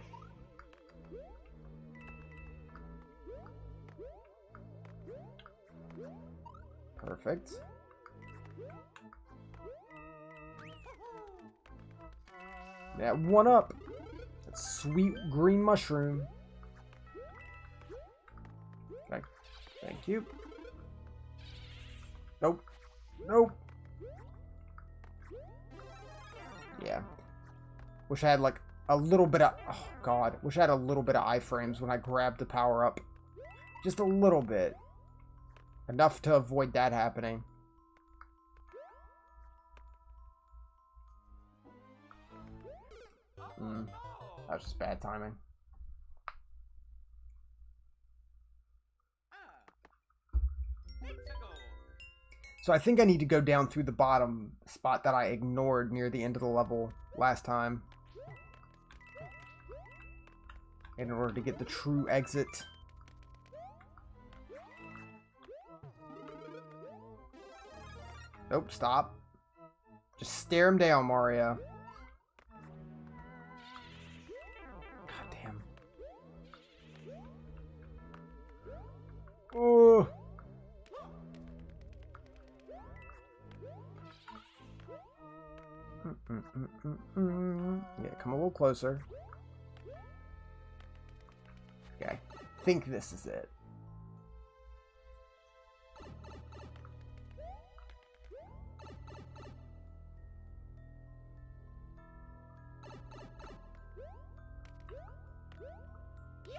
Perfect. Yeah, one up. That sweet green mushroom. Okay. Thank you. Nope. Nope. Yeah. Wish I had like a little bit of... Oh, God. Wish I had a little bit of iframes when I grabbed the power up. Just a little bit. Enough to avoid that happening. That was just bad timing. So I think I need to go down through the bottom spot that I ignored near the end of the level last time, in order to get the true exit. Nope, stop. Just stare him down, Mario. God damn. Oh. Yeah, come a little closer. Okay, I think this is it.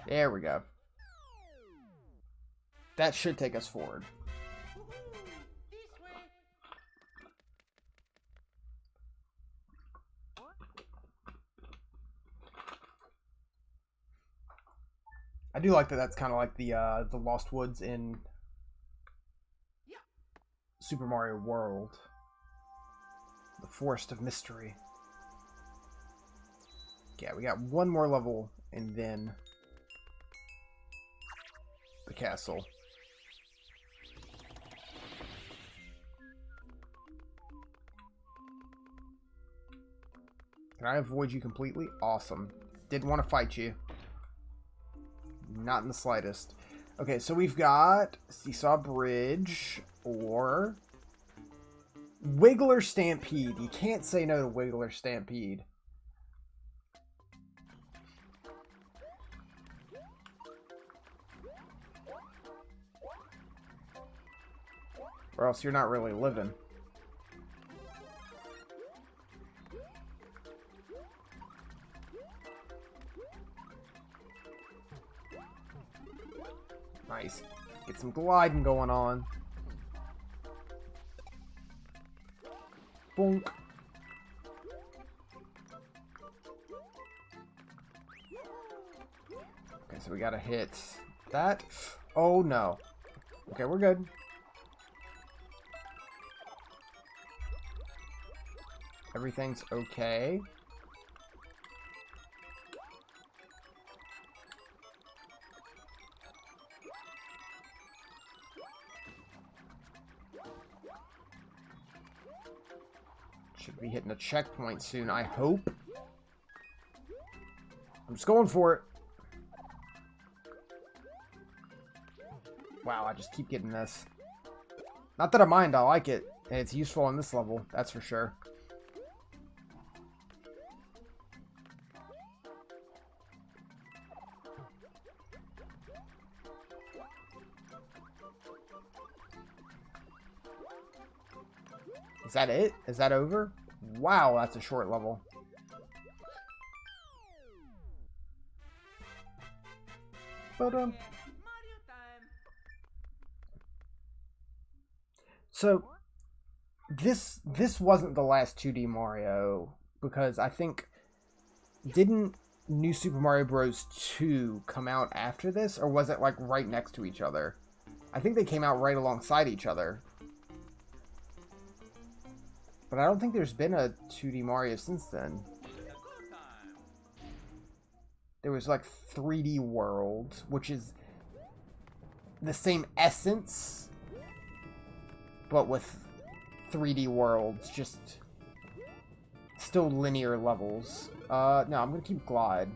There we go. That should take us forward. I do like that. That's kind of like the Lost Woods in Super Mario World. The Forest of Mystery. Yeah, we got one more level and then the castle. Can I avoid you completely? Awesome. Didn't want to fight you. Not in the slightest. Okay, so we've got Seesaw Bridge or Wiggler Stampede. You can't say no to Wiggler Stampede. Or else you're not really living. Nice. Get some gliding going on. Bonk. Okay, so we gotta hit that. Oh no. Okay, we're good. Everything's okay. Should be hitting a checkpoint soon, I hope. I'm just going for it. Wow, I just keep getting this. Not that I mind, I like it. And it's useful on this level, that's for sure. Is that it? Is that over? Wow, that's a short level. Mario time. So this wasn't the last 2D Mario, because I think, didn't New Super Mario Bros. 2 come out after this, or was it like right next to each other? I think they came out right alongside each other. But I don't think there's been a 2D Mario since then. There was like 3D World, which is the same essence, but with 3D worlds, just still linear levels. No, I'm gonna keep Glide.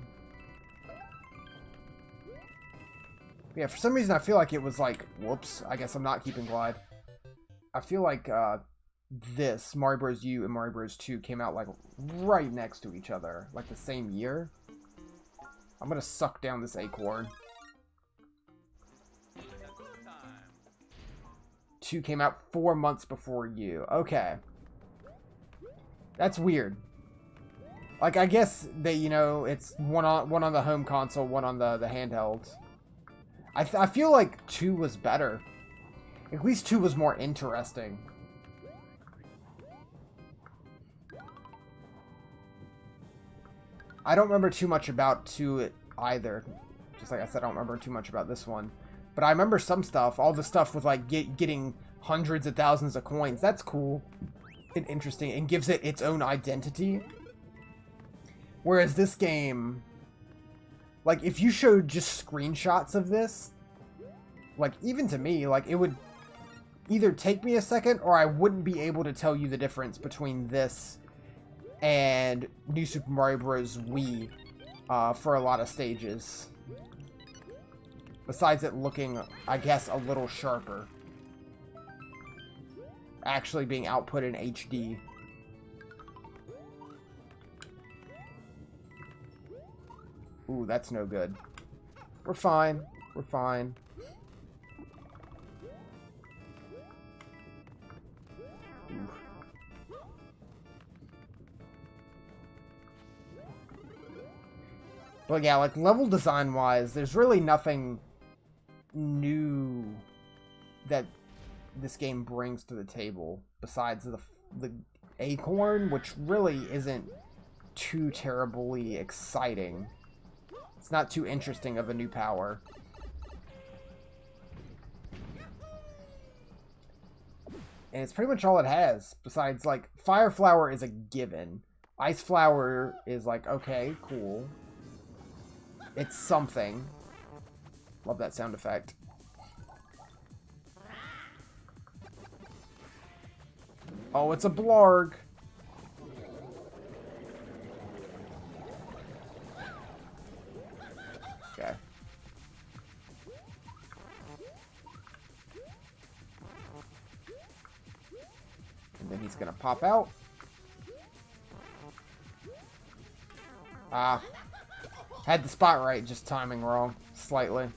Yeah, for some reason I feel like it was like, whoops, I guess I'm not keeping Glide. I feel like this, Mario Bros. U and Mario Bros. 2 came out like right next to each other, like the same year. I'm gonna suck down this acorn. 2 came out 4 months before U. Okay. That's weird. Like, I guess they, you know, it's one on the home console, one on the handheld. I feel like 2 was better. At least 2 was more interesting. I don't remember too much about 2 either. Just like I said, I don't remember too much about this one. But I remember some stuff. All the stuff with, like, getting hundreds of thousands of coins. That's cool and interesting and gives it its own identity. Whereas this game, like, if you showed just screenshots of this, like, even to me, like, it would either take me a second or I wouldn't be able to tell you the difference between this and New Super Mario Bros. Wii for a lot of stages. Besides it looking, I guess, a little sharper. Actually being output in HD. Ooh, that's no good. We're fine. We're fine. Ooh. But yeah, like, level design-wise, there's really nothing new that this game brings to the table besides the acorn, which really isn't too terribly exciting. It's not too interesting of a new power. And it's pretty much all it has, besides, like, Fire Flower is a given. Ice Flower is like, okay, cool. It's something. Love that sound effect. Oh, it's a blarg. Okay. And then he's gonna pop out. Ah. Had the spot right, just timing wrong. Slightly.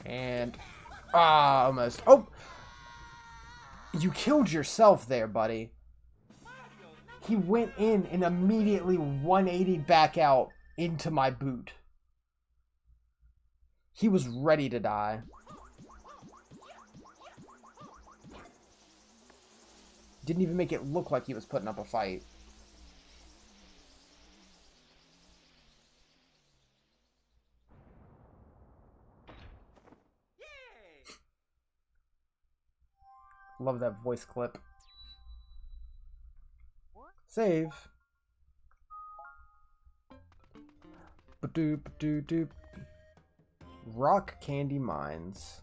And... ah, almost. Oh! You killed yourself there, buddy. He went in and immediately 180'd back out into my boot. He was ready to die. Didn't even make it look like he was putting up a fight. Love that voice clip. Save. Ba-doop, ba-doop, Rock Candy Mines.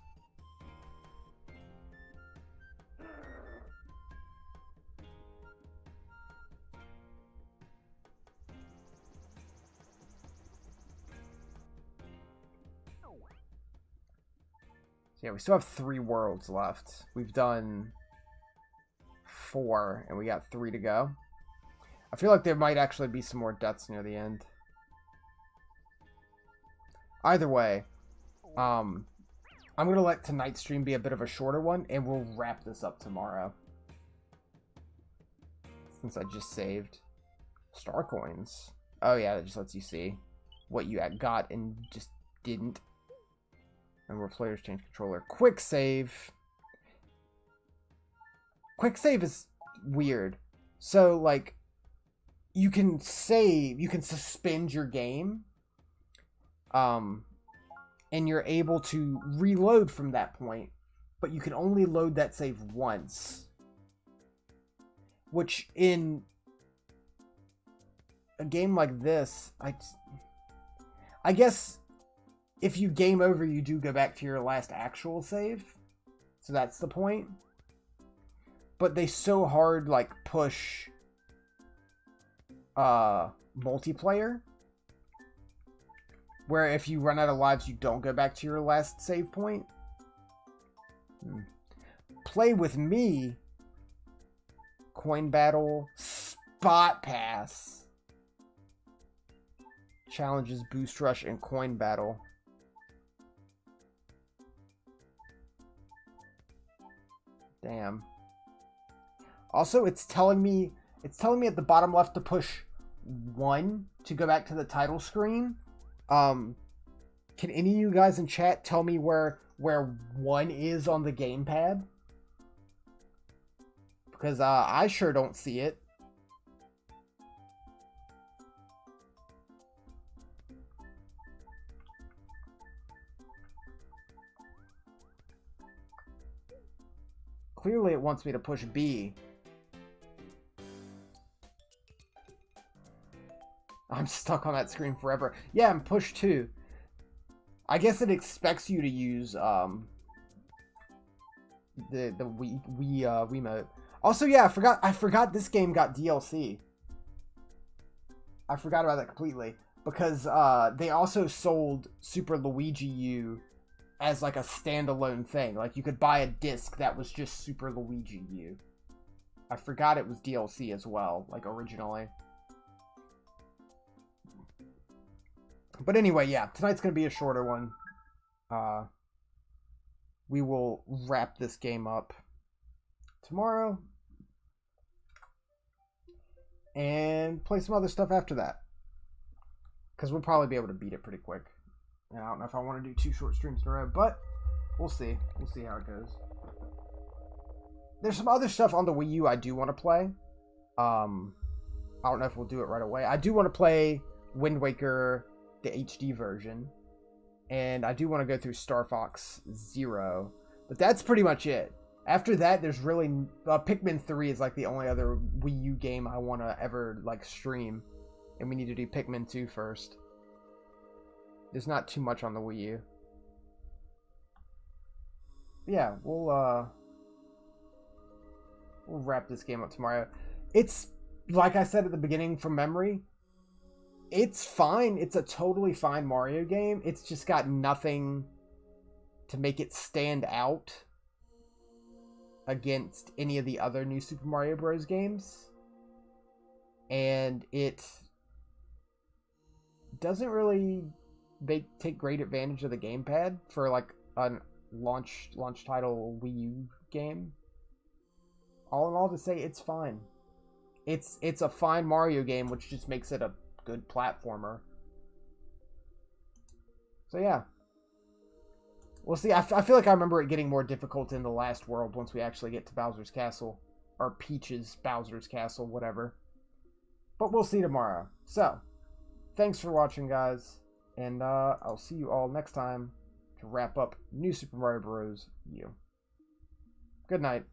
So yeah, we still have 3 worlds left. We've done 4, and we got 3 to go. I feel like there might actually be some more deaths near the end. Either way, I'm going to let tonight's stream be a bit of a shorter one, and we'll wrap this up tomorrow. Since I just saved. Star coins. Oh yeah, that just lets you see what you got and just didn't. And where players change controller. Quick save. Quick save is weird. So, like, you can save, you can suspend your game. And you're able to reload from that point. But you can only load that save once. Which, in a game like this, I guess if you game over, you do go back to your last actual save. So that's the point. But they so hard, like, push multiplayer. Where if you run out of lives, you don't go back to your last save point. Play with me. Coin battle. Spot pass. Challenges, boost rush, and coin battle. Damn. Also, it's telling me at the bottom left to push 1 to go back to the title screen. Can any of you guys in chat tell me where 1 is on the gamepad? Because I sure don't see it. Clearly it wants me to push B. I'm stuck on that screen forever. Yeah, I'm push 2. I guess it expects you to use the Wiimote. Also, yeah, I forgot this game got DLC. I forgot about that completely because they also sold Super Luigi U as like a standalone thing. Like you could buy a disc that was just Super Luigi U. I forgot it was DLC as well, like originally. But anyway, yeah, tonight's going to be a shorter one. We will wrap this game up tomorrow. And play some other stuff after that. Because we'll probably be able to beat it pretty quick. And I don't know if I want to do 2 short streams in a row, but we'll see. We'll see how it goes. There's some other stuff on the Wii U I do want to play. I don't know if we'll do it right away. I do want to play Wind Waker, the HD version. And I do want to go through Star Fox Zero. But that's pretty much it. After that, there's really... Pikmin 3 is like the only other Wii U game I want to ever like stream. And we need to do Pikmin 2 first. There's not too much on the Wii U. Yeah, we'll wrap this game up tomorrow. It's, like I said at the beginning from memory, it's fine. It's a totally fine Mario game. It's just got nothing to make it stand out against any of the other new Super Mario Bros. Games. And it doesn't really take great advantage of the gamepad for like a launch title Wii U game. All in all, to say it's fine. It's a fine Mario game, which just makes it a good platformer. So yeah, we'll see. I feel like I remember it getting more difficult in the last world once we actually get to Bowser's Castle, or Peach's Bowser's Castle, whatever. But we'll see tomorrow. So, thanks for watching, guys. And I'll see you all next time to wrap up New Super Mario Bros. U. Good night.